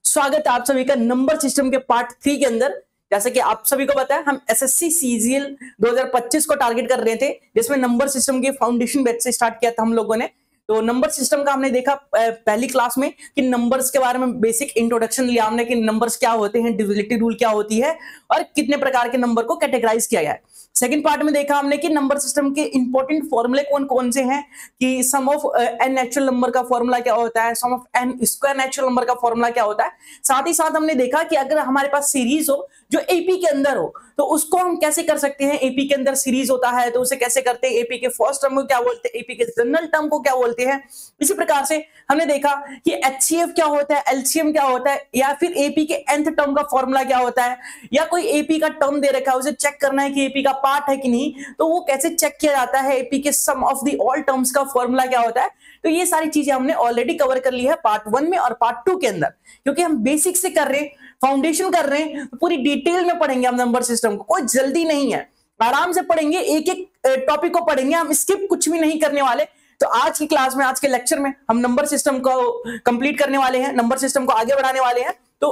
स्वागत है आप सभी का नंबर सिस्टम के पार्ट 3 के अंदर। जैसे कि आप सभी को पता है, हम एसएससी सीजीएल 2025 को टारगेट कर रहे थे, जिसमें नंबर सिस्टम के फाउंडेशन बैच से स्टार्ट किया था हम लोगों ने। तो नंबर सिस्टम का हमने देखा पहली क्लास में कि नंबर्स के बारे में बेसिक इंट्रोडक्शन लिया हमने कि नंबर्स क्या होते हैं, डिविजिबिलिटी रूल क्या होती है और कितने प्रकार के नंबर को कैटेगराइज किया गया है। सेकंड पार्ट में देखा हमने कि नंबर सिस्टम के इंपॉर्टेंट फॉर्मूले कौन कौन से हैं, कि sum of n natural number का फॉर्मूला क्या होता है, sum of n square natural number का फॉर्मूला क्या होता है। साथ ही साथ हमने देखा कि अगर हमारे पास सीरीज हो जो एपी के अंदर हो तो उसको हम कैसे कर सकते हैं। एपी के अंदर सीरीज होता है तो उसे कैसे करते हैं, एपी के फर्स्ट टर्म को क्या बोलते हैं, एपी के जनरल टर्म को क्या बोलते हैं। इसी प्रकार से हमने देखा कि एचसीएफ क्या होता है, एलसीएम क्या होता है, या फिर एपी के nth टर्म का फॉर्मूला क्या होता है, या कोई एपी का टर्म दे रखा है उसे चेक करना है कि एपी का पार्ट है कि नहीं, तो वो कैसे चेक किया जाता है। एपी के सम ऑफ द ऑल टर्म्स का फॉर्मूला क्या होता है। तो ये सारी चीजें हमने ऑलरेडी कवर कर ली है पार्ट 1 में और पार्ट 2 के अंदर, क्योंकि हम बेसिक से कर रहे हैं, फाउंडेशन कर रहे हैं, तो पूरी डिटेल में पढ़ेंगे हम नंबर सिस्टम को। कोई जल्दी नहीं है, आराम से पढ़ेंगे, एक एक टॉपिक को पढ़ेंगे, हम स्किप कुछ भी नहीं करने वाले। तो आज की क्लास में, आज के लेक्चर में हम नंबर सिस्टम को कंप्लीट करने वाले हैं, नंबर सिस्टम को आगे बढ़ाने वाले हैं। तो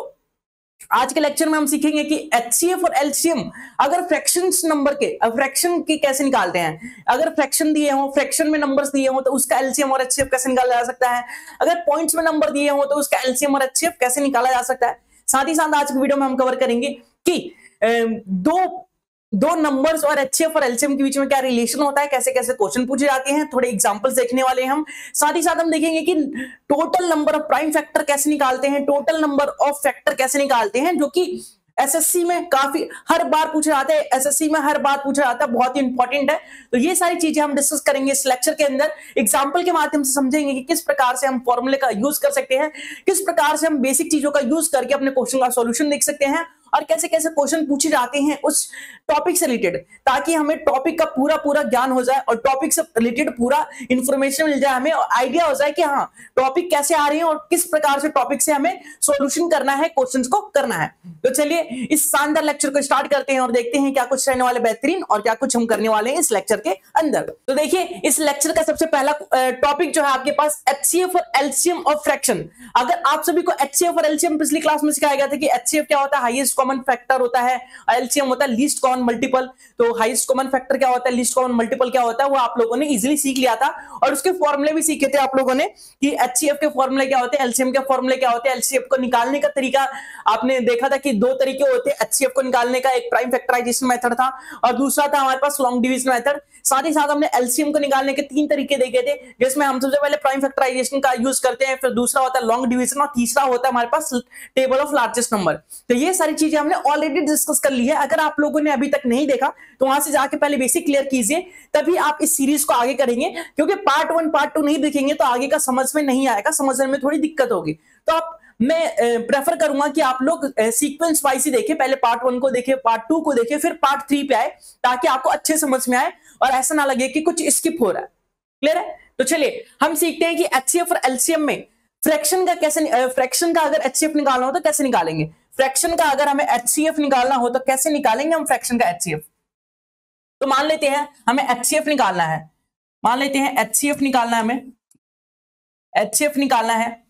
आज के लेक्चर में हम सीखेंगे कि एचसीएफ और एलसीएम, अगर फ्रैक्शंस नंबर के फ्रैक्शन के कैसे निकालते हैं। अगर फ्रैक्शन दिए हो, फ्रैक्शन में नंबर्स दिए हो तो उसका एलसीएम और एचसीएफ कैसे निकाला जा सकता है। अगर पॉइंट्स में नंबर दिए हो तो उसका एलसीएम और एचसीएफ कैसे निकाला जा सकता है। साथ ही साथ आज की वीडियो में हम कवर करेंगे कि दो नंबर्स और एचसीएफ और एलसीएम के बीच में क्या रिलेशन होता है, कैसे कैसे क्वेश्चन पूछे जाते हैं, थोड़े एग्जांपल्स देखने वाले हैं हम। साथ ही साथ हम देखेंगे कि total number of prime factor कैसे निकालते हैं, टोटल नंबर ऑफ फैक्टर कैसे निकालते हैं, जो कि एसएससी में काफी हर बार पूछा जाता है, एसएससी में हर बार पूछा जाता है, बहुत ही इंपॉर्टेंट है। तो ये सारी चीजें हम डिस्कस करेंगे इस लेक्चर के अंदर। एग्जांपल के माध्यम से समझेंगे कि किस प्रकार से हम फॉर्मूले का यूज कर सकते हैं, किस प्रकार से हम बेसिक चीजों का यूज करके अपने क्वेश्चन का सॉल्यूशन देख सकते हैं, और कैसे कैसे क्वेश्चन पूछे जाते हैं उस टॉपिक से रिलेटेड, ताकि हमें टॉपिक का पूरा ज्ञान हो जाए और टॉपिक से रिलेटेड पूरा इंफॉर्मेशन मिल जाए, हमें आइडिया हो जाए कि हाँ टॉपिक कैसे आ रहे हैं और किस प्रकार से टॉपिक से हमें सॉल्यूशन करना है, क्वेश्चंस को करना है। तो चलिए इस शानदार लेक्चर को स्टार्ट करते हैं और देखते हैं क्या कुछ रहने वाले बेहतरीन और क्या कुछ हम करने वाले हैं इस लेक्चर के अंदर। तो देखिए इस लेक्चर का सबसे पहला टॉपिक जो है आपके पास एचसीएफ और एलसीएम ऑफ फ्रैक्शन। अगर आप सभी को एचसीएफ और एलसीएम पिछली क्लास में सिखाया गया था कि एचसीएफ क्या होता है, हाईएस्ट कॉमन फैक्टर होता है, एलसीएम होता है लीस्ट कॉमन मल्टीपल। तो हाईएस्ट कॉमन फैक्टर क्या होता है, लीस्ट कॉमन मल्टीपल क्या होता है, वो आप लोगों ने इजीली सीख लिया था और उसके फॉर्मूले भी सीखे थे आप लोगों ने कि एचसीएफ के फॉर्मूले क्या होते हैं, एलसीएम के फॉर्मूले क्या होते हैं। एलसीएफ को निकालने का तरीका आपने देखा था कि दो तरीके होते हैं एचसीएफ को निकालने का, एक प्राइम फैक्टराइजेशन मेथड था और दूसरा था हमारे पास लॉन्ग डिवीजन मेथड। साथ ही साथ हमने एलसीएम को निकालने के 3 तरीके देखे थे, जिसमें हम सबसे पहले प्राइम फैक्टराइजेशन का यूज करते हैं, फिर दूसरा होता है लॉन्ग डिवीजन और तीसरा होता है हमारे पास टेबल ऑफ लार्जेस्ट नंबर। तो ये सारी चीजें हमने ऑलरेडी डिस्कस कर ली है। अगर आप लोगों ने अभी तक नहीं देखा तो वहां से जाके पहले बेसिक क्लियर कीजिए, तभी आप इस सीरीज को आगे करेंगे, क्योंकि पार्ट 1 पार्ट 2 नहीं देखेंगे तो आगे का समझ में नहीं आएगा, समझने में थोड़ी दिक्कत होगी। तो मैं प्रेफर करूंगा कि आप लोग सीक्वेंस वाइज ही देखें, पहले पार्ट 1 को देखें, पार्ट 2 को देखें, फिर पार्ट 3 पे आए, ताकि आपको अच्छे समझ में आए और ऐसा ना लगे कि कुछ स्किप हो रहा है। क्लियर है? तो चलिए हम सीखते हैं कि एचसीएफ और एलसीएम में फ्रैक्शन का कैसे, फ्रैक्शन का अगर एचसीएफ निकालना हो तो कैसे निकालेंगे, फ्रैक्शन का अगर हमें एचसीएफ निकालना हो तो कैसे निकालेंगे हम फ्रैक्शन का एचसीएफ। तो मान लेते हैं हमें एचसीएफ निकालना है, मान लेते हैं एचसीएफ निकालना है, हमें एचसीएफ निकालना है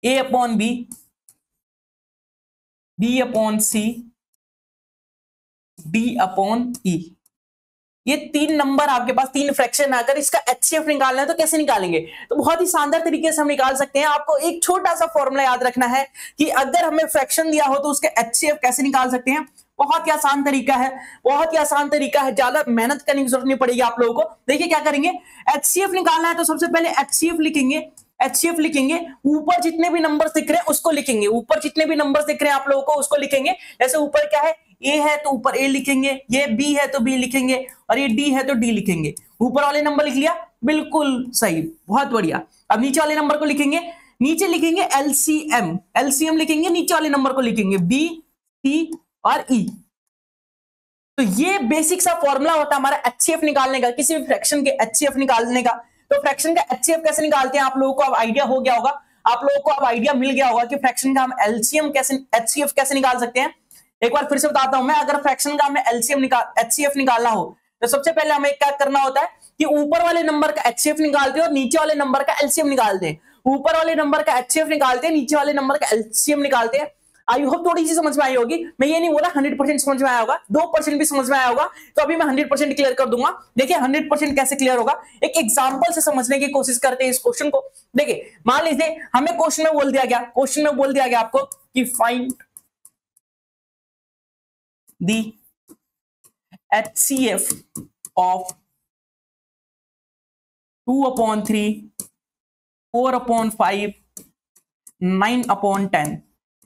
A upon B, B upon C, D upon E. ये 3 नंबर आपके पास, 3 फ्रैक्शन। अगर इसका एचसीएफ निकालना है तो कैसे निकालेंगे, तो बहुत ही शानदार तरीके से हम निकाल सकते हैं। आपको एक छोटा सा फॉर्मूला याद रखना है कि अगर हमें फ्रैक्शन दिया हो तो उसके एचसीएफ कैसे निकाल सकते हैं। बहुत ही आसान तरीका है, बहुत ही आसान तरीका है, ज्यादा मेहनत करने की जरूरत नहीं पड़ेगी आप लोगों को। देखिए क्या करेंगे, एचसीएफ निकालना है तो सबसे पहले एचसीएफ लिखेंगे, एचसीएफ लिखेंगे, ऊपर जितने भी नंबर्स दिख रहे हैं उसको लिखेंगे, ऊपर जितने भी नंबर्स दिख रहे हैं आप लोगों को उसको लिखेंगे। जैसे ऊपर क्या है, ए है तो ऊपर ए लिखेंगे, ये बी है तो बी लिखेंगे, और ये डी है तो डी लिखेंगे। ऊपर वाले नंबर लिख लिया, बिल्कुल सही, बहुत बढ़िया। अब नीचे वाले नंबर को लिखेंगे, नीचे लिखेंगे एलसीएम, एलसीएम लिखेंगे, नीचे वाले नंबर को लिखेंगे बी, सी और ई। तो ये बेसिक सा फॉर्मूला होता है हमारा एचसीएफ निकालने का, किसी भी फ्रैक्शन के एचसीएफ निकालने का। तो फ्रैक्शन का एचसीएफ कैसे निकालते हैं आप लोगों को अब आइडिया हो गया होगा, आप लोगों को अब आइडिया मिल गया होगा कि फ्रैक्शन का हम एलसीएम कैसे, एचसीएफ कैसे निकाल सकते हैं। एक बार फिर से बताता हूं मैं, अगर फ्रैक्शन का हमें एलसीएम एचसीएफ निकालना हो तो सबसे पहले हमें क्या करना होता है कि ऊपर वाले नंबर का एचसीएफ निकालते हैं और नीचे वाले नंबर का एलसीएम निकालते हैं। ऊपर वाले नंबर का HCF निकालते हैं, नीचे वाले नंबर का LCM निकालते हैं। आई होप थोड़ी सी समझ में आई होगी। मैं ये नहीं बोला 100% समझ में आया होगा, 2% भी समझ में आया होगा, तो अभी मैं 100% क्लियर कर दूंगा। देखिए 100% कैसे क्लियर होगा, एक एग्जांपल से समझने की कोशिश करते हैं इस क्वेश्चन को। देखिए मान लीजिए हमें क्वेश्चन में बोल दिया गया आपको कि फाइंड दी HCF ऑफ 2/3, 4/5, 9/10,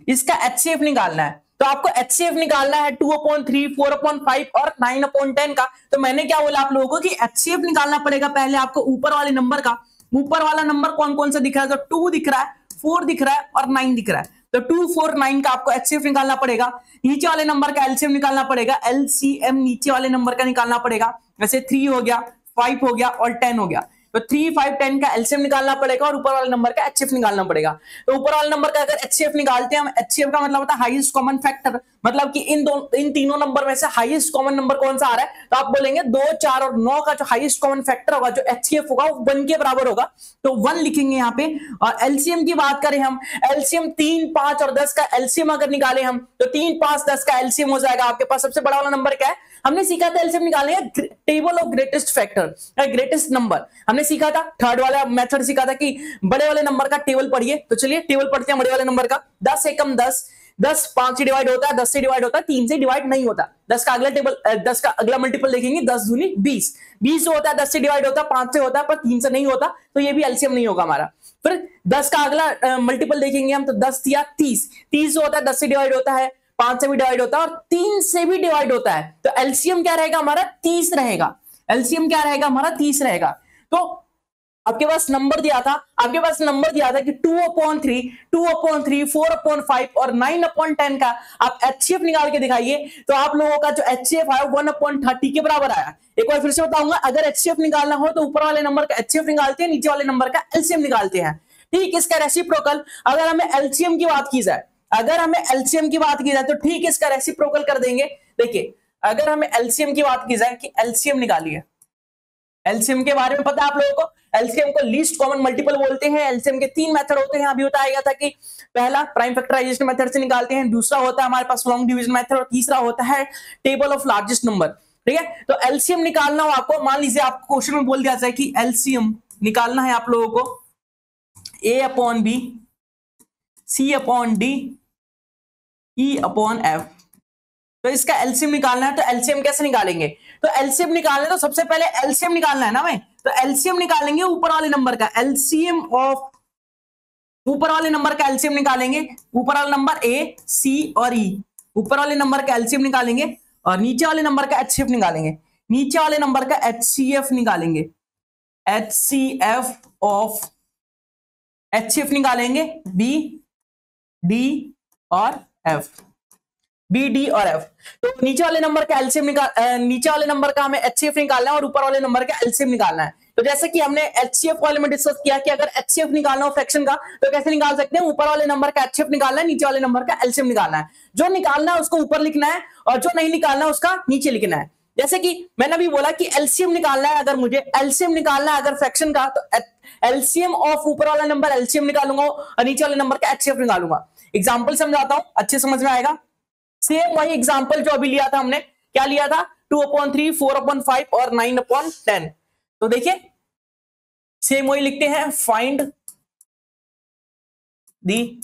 इसका HCF निकालना है। तो आपको HCF निकालना है 2/3, 4/5 और 9/10 का। तो मैंने क्या बोला आप लोगों को कि HCF निकालना पड़ेगा पहले आपको ऊपर वाले नंबर का। ऊपर वाला नंबर कौन कौन सा दिख रहा है, तो 2 दिख रहा है, 4 दिख रहा है और 9 दिख रहा है। तो 2, 4, 9 का आपको HCF निकालना पड़ेगा। नीचे वाले नंबर का LCM निकालना पड़ेगा, LCM नीचे वाले नंबर का निकालना पड़ेगा। जैसे 3 हो गया, 5 हो गया और 10 हो गया। तो 3, 5, 10 का LCM निकालना पड़ेगा और ऊपर वाले नंबर का HCF निकालना पड़ेगा। तो ऊपर वाले नंबर का अगर HCF निकालते हैं हम, HCF का मतलब होता है हाईएस्ट कॉमन फैक्टर, मतलब कि इन तीनों नंबर में से हाईएस्ट कॉमन नंबर कौन सा आ रहा है, तो आप बोलेंगे 2, 4 और 9 का जो हाईएस्ट कॉमन फैक्टर होगा, जो HCF होगा वो 1 के बराबर होगा। तो 1 लिखेंगे यहाँ पे। और LCM की बात करें हम, LCM 3, 5 और 10 का LCM अगर निकाले हम, तो 3, 5, 10 का LCM हो जाएगा। आपके पास सबसे बड़ा वाला नंबर क्या है, हमने सीखा था LCM निकालने का, table of greatest factor, greatest number हमने सीखा था। थर्ड वाला मेथड सीखा था कि बड़े वाले नंबर का टेबल पढ़िए। तो चलिए टेबल पढ़ते हैं बड़े वाले नंबर का। 10 एकम 10, 10 5 से डिवाइड होता है, 10 से डिवाइड होता है, 3 से डिवाइड नहीं होता। 10 का अगला टेबल, 10 का अगला मल्टीपल देखेंगे, 10 दूनी 20, 20 होता है 10 से डिवाइड होता है, 5 से होता है पर 3 से नहीं होता, तो ये भी LCM नहीं होगा हमारा। फिर 10 का अगला मल्टीपल देखेंगे हम, तो 10 दिया 30, 30 होता है 10 से डिवाइड होता है, 5 से भी डिवाइड होता है और 3 से भी डिवाइड होता है। तो LCM क्या रहेगा हमारा, 30 रहेगा। LCM क्या रहेगा हमारा, 30 रहेगा। तो आपके पास नंबर दिया था, कि 2/3, 2/3, 4/5 और 9/10 का आप HCF निकाल के दिखाइए। तो आप लोगों का जो HCF आया 1/30 के बराबर आया। एक बार फिर से बताऊंगा, अगर HCF निकालना हो तो ऊपर वाले नंबर का HCF निकालते हैं, नीचे वाले नंबर का LCM निकालते हैं। ठीक, इसका रेसिप्रोकल अगर हमें LCM की बात की जाए, तो ठीक इसका रेसिप्रोकल कर देंगे। देखिए अगर हमें LCM की बात की जाए कि LCM निकालिए, LCM के बारे में पता है आप लोगों को, LCM को लीस्ट कॉमन मल्टीपल बोलते हैं। LCM के 3 मेथड होते हैं, अभी बताया गया था कि पहला प्राइम फैक्टराइजेशन मेथड से निकालते हैं, दूसरा होता है हमारे पास लॉन्ग डिवीजन मेथड और तीसरा होता है टेबल ऑफ लार्जेस्ट नंबर। ठीक है, तो LCM निकालना हो आपको, मान लीजिए आपको क्वेश्चन में बोल दिया जाए कि LCM निकालना है आप लोगों को A/B, C/D, E/F। तो इसका LCM निकालना है, तो LCM कैसे निकालेंगे, तो LCM निकालना है तो सबसे पहले LCM निकालना है ना हमें, तो LCM निकालेंगे ऊपर वाले नंबर का, LCM ऑफ ऊपर वाले नंबर का LCM निकालेंगे, ऊपर वाला नंबर A, C और E, ऊपर वाले नंबर का LCM निकालेंगे और नीचे वाले नंबर का HCF निकालेंगे, नीचे वाले नंबर का HCF निकालेंगे, HCF ऑफ HCF निकालेंगे B, D और F, B, D और F। तो नीचे वाले नंबर का LCM नीचे वाले नंबर का हमें HCF निकालना है और ऊपर वाले नंबर का LCM निकालना है। तो जैसे कि हमने HCF वाले में डिस्कस किया कि अगर HCF निकालना हो फ्रैक्शन का तो कैसे निकाल सकते हैं, ऊपर वाले नंबर का HCF निकालना है, नीचे वाले नंबर का LCM निकालना है। जो निकालना है उसको ऊपर लिखना है और जो नहीं निकालना है उसका नीचे लिखना है। जैसे कि मैंने अभी बोला कि LCM निकालना है, अगर मुझे LCM निकालना है अगर फ्रैक्शन का, तो LCM ऑफ ऊपर वाला नंबर LCM निकालूंगा और नीचे वाले नंबर का HCF निकालूंगा। एग्जाम्पल समझाता हूं, अच्छे समझ में आएगा। सेम वही एग्जाम्पल जो अभी लिया था हमने, क्या लिया था, 2/3, 4/5 और 9/10। तो देखिए सेम वही लिखते हैं, फाइंड दी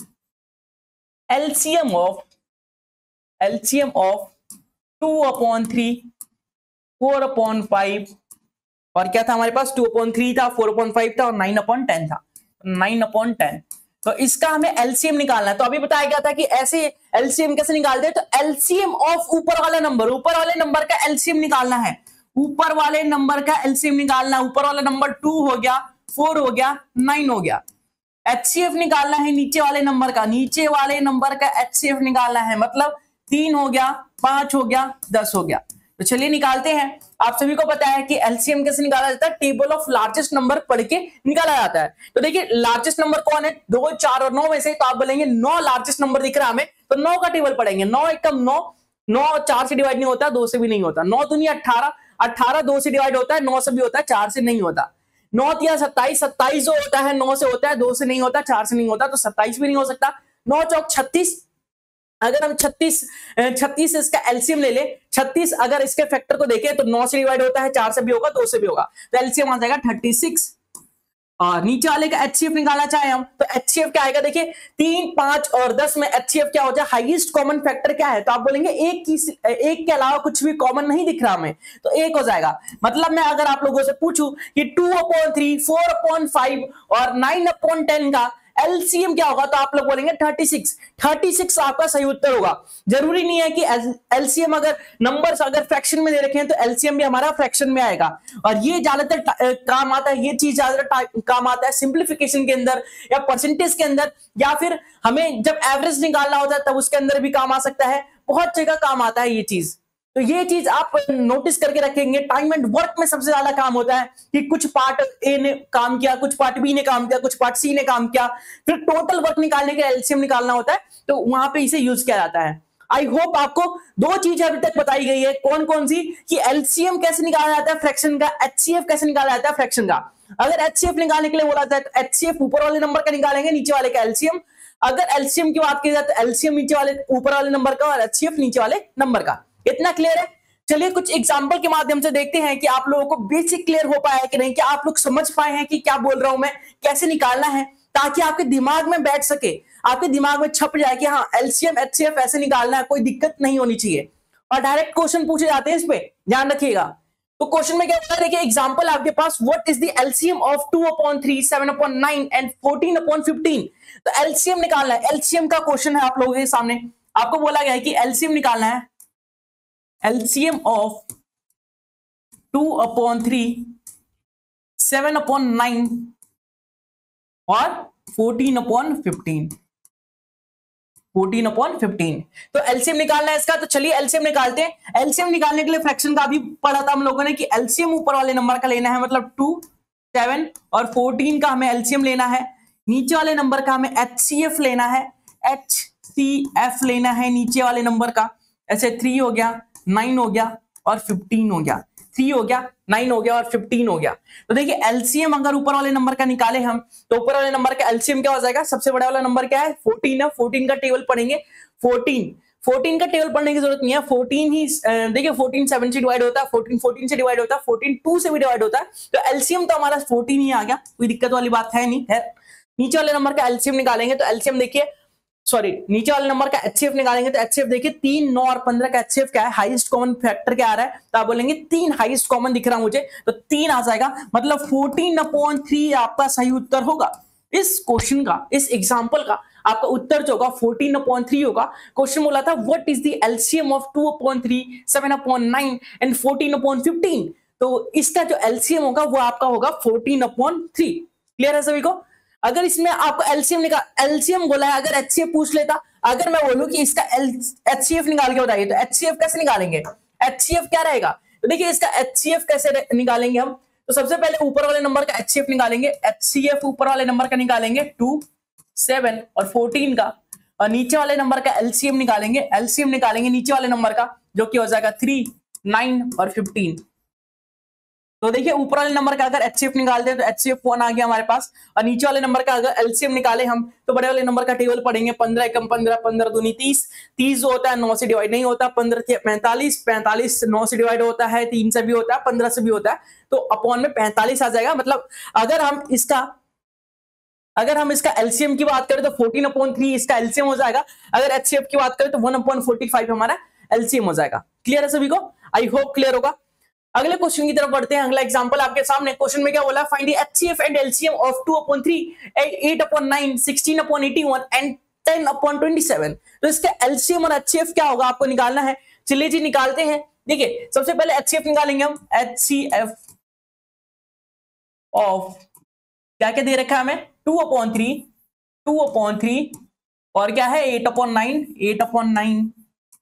LCM ऑफ 2/3, 4/5 और क्या था हमारे पास, 2/3 था, 4/5 था और 9/10 था, 9/10। तो इसका हमें LCM निकालना है। तो अभी बताया गया था कि ऐसे LCM कैसे निकालते हैं, तो LCM ऑफ ऊपर वाले नंबर का LCM निकालना है, ऊपर वाले नंबर का LCM निकालना है। ऊपर वाला नंबर 2 हो गया, 4 हो गया, 9 हो गया। HCF निकालना है नीचे वाले नंबर का, HCF निकालना है, मतलब 3 हो गया, 5 हो गया, 10 हो गया। तो चलिए निकालते हैं। आप सभी को पता है कि LCM कैसे निकाला जाता है, टेबल ऑफ लार्जेस्ट नंबर पढ़ के निकाला जाता है। तो देखिए लार्जेस्ट नंबर कौन है, 2, 4 और 9 में से, तो आप बोलेंगे 9 लार्जेस्ट नंबर दिख रहा है हमें, तो 9 का टेबल पढ़ेंगे। 9 एकम 9, 9 4 से डिवाइड नहीं होता, 2 से भी नहीं होता। 9 दूनी 18, 18 2 से डिवाइड होता है, 9 से भी होता है, 4 से नहीं होता। 9 या 27, 27 जो होता है 9 से होता है, 2 से नहीं होता, 4 से नहीं होता, तो 27 भी नहीं हो सकता। 9 चौक 36, अगर हम 36 इसका एलसीएम ले ले, 36 अगर इसके फैक्टर को देखें तो 9 से डिवाइड होता है, 4 से भी होगा, 2 से भी होगा, तो एलसीएम आ जाएगा 36। और नीचे वाले का एचसीएफ निकालना चाहे हम तो एचसीएफ क्या आएगा, देखिए 3, 5 और 10 में एचसीएफ क्या हो जाए, हाईएस्ट कॉमन फैक्टर क्या है, तो आप बोलेंगे एक के अलावा कुछ भी कॉमन नहीं दिख रहा हमें, तो 1 हो जाएगा। मतलब मैं अगर आप लोगों से पूछूं कि 2/3, 4/5 और 9/10 का एलसीएम क्या होगा, तो आप लोग बोलेंगे 36। 36 आपका सही उत्तर होगा। जरूरी नहीं है कि एलसीएम अगर नंबर्स अगर फ्रैक्शन में दे रखे हैं तो एलसीएम भी हमारा फ्रैक्शन में आएगा। और ये ज्यादातर काम आता है, ये चीज ज्यादातर काम आता है सिंप्लीफिकेशन के अंदर या परसेंटेज के अंदर, या फिर हमें जब एवरेज निकालना होता है तब उसके अंदर भी काम आ सकता है, बहुत जगह काम आता है ये चीज। तो ये चीज आप नोटिस करके रखेंगे। टाइम एंड वर्क में सबसे ज्यादा काम होता है कि कुछ पार्ट ए ने काम किया, कुछ पार्ट बी ने काम किया, कुछ पार्ट सी ने काम किया, फिर टोटल वर्क निकालने के एलसीएम निकालना होता है, तो वहां पे इसे यूज किया जाता है। आई होप आपको 2 चीजें अभी तक बताई गई है, कौन कौन सी, कि एलसीएम कैसे निकाला जाता है फ्रैक्शन का, एचसीएफ कैसे निकाला जाता है फ्रैक्शन का। अगर एचसीएफ निकालने के लिए बोला जाए तो एचसीएफ ऊपर वाले नंबर का निकालेंगे, नीचे वाले का एलसीएम। अगर एलसीएम की बात की जाए तो एलसीएम नीचे वाले ऊपर वाले नंबर का और एचसीएफ नीचे वाले नंबर का। इतना क्लियर है? चलिए कुछ एग्जांपल के माध्यम से देखते हैं कि आप लोगों को बेसिक क्लियर हो पाया है कि नहीं, क्या आप लोग समझ पाए हैं कि क्या बोल रहा हूं मैं, कैसे निकालना है, ताकि आपके दिमाग में बैठ सके, आपके दिमाग में छप जाए कि हाँ एलसीएम एचसीएफ ऐसे निकालना है, कोई दिक्कत नहीं होनी चाहिए। और डायरेक्ट क्वेश्चन पूछे जाते हैं, इस पे ध्यान रखिएगा। तो क्वेश्चन में क्या होता है, देखिए एग्जांपल आपके पास, what is the LCM of 2/3, 7/9 and 14/15। तो एलसीएम निकालना है, एलसीएम का क्वेश्चन है आप लोगों के सामने। आपको बोला गया है कि एलसीएम निकालना है, एलसीएम ऑफ 2/3, 7/9 और 14/15। 14/15 तो एलसीएम निकालना है इसका। तो चलिए एलसीएम निकालते हैं। एलसीएम निकालने के लिए फ्रैक्शन का भी पढ़ा था हम लोगों ने कि एलसीएम ऊपर वाले नंबर का लेना है, मतलब 2, 7 और 14 का हमें एलसीएम लेना है। नीचे वाले नंबर का हमें एचसीएफ लेना है, एचसीएफ लेना है नीचे वाले नंबर का। ऐसे 3 हो गया, 9 हो गया और 15 हो गया, 3 हो गया, 9 हो गया और 15 हो गया। तो देखिए एलसीएम अगर ऊपर वाले नंबर का निकाले हम, तो ऊपर वाले नंबर का एलसीएम क्या हो जाएगा, सबसे बड़ा वाला नंबर क्या है 14 है, 14 का टेबल पढ़ेंगे। 14 का टेबल पढ़ने की जरूरत नहीं है, 14 ही देखिए 14 7 से डिवाइड होता है, 14 14 से डिवाइड होता है, 14 2 से भी डिवाइड होता है, तो एलसीएम तो हमारा 14 ही आ गया, कोई दिक्कत वाली बात है नहीं है। नीचे वाले नंबर का एलसीएम निकालेंगे तो एलसीएम देखिए, सॉरी नीचे वाले नंबर का एचसीएफ निकालेंगे तो एचसीएफ देखिए 3, 9 और 15 का एचसीएफ क्या है, हाईएस्ट कॉमन फैक्टर क्या आ रहा है, तो आप बोलेंगे 3 हाईएस्ट कॉमन दिख रहा मुझे, तो 3 आ जाएगा, मतलब 14/3 आपका सही उत्तर होगा। इस क्वेश्चन का, इस एग्जांपल का आपका उत्तर जो होगा 14/3 होगा। क्वेश्चन बोला था what is the LCM of 2/3, 7/9 and 14/15। तो इसका जो एलसीएम होगा वो आपका होगा 14/3। क्लियर है सभी को? अगर इसमें आपको एलसीएम बोला है, अगर एचसीएफ पूछ लेता, अगर मैं बोलूं कि इसका एचसीएफ निकाल के बताइए, तो एचसीएफ कैसे निकालेंगे, एचसीएफ क्या रहेगा, तो देखिए इसका एचसीएफ कैसे निकालेंगे हम, तो सबसे पहले ऊपर वाले नंबर का एचसीएफ निकालेंगे। एचसीएफ ऊपर वाले नंबर का निकालेंगे 2, 7 और 14 का, और नीचे वाले नंबर का एलसीएम निकालेंगे। एलसीएम निकालेंगे नीचे वाले नंबर का, जो कि हो जाएगा 3, 9 और 15। तो देखिए ऊपर वाले नंबर का अगर एचसीएफ निकालते हैं तो एचसीएफ 1 आ गया हमारे पास, और नीचे वाले नंबर का अगर एलसीएम निकाले हम तो बड़े वाले नंबर का टेबल पढ़ेंगे। 15 एकम 15, 15 दूनी 30, 30 जो होता है 9 से डिवाइड नहीं होता, 15 × 45, 45 9 से डिवाइड होता है, 3 से भी होता है, 15 से भी होता है, तो अपॉन में 45 आ जाएगा। मतलब अगर हम इसका एलसीएम की बात करें तो 14/3 इसका एलसीएम हो जाएगा। अगर एचसीएफ की बात करें तो 1/45 हमारा एलसीएम हो जाएगा। क्लियर है सभी को? आई होप क्लियर होगा। अगले क्वेश्चन की तरफ बढ़ते हैं। अगला एग्जांपल आपके सामने, क्वेश्चन में क्या बोला, find the HCF and LCM of 2/3, 8/9, 16/81 and 10/27। तो इसका एलसीएम और एचसीएफ क्या होगा आपको निकालना है। चलिए जी निकालते हैं। देखिए सबसे पहले एचसीएफ निकालेंगे हम। एचसीएफ ऑफ क्या क्या दे रखा है हमें, 2/3 और क्या है 8/9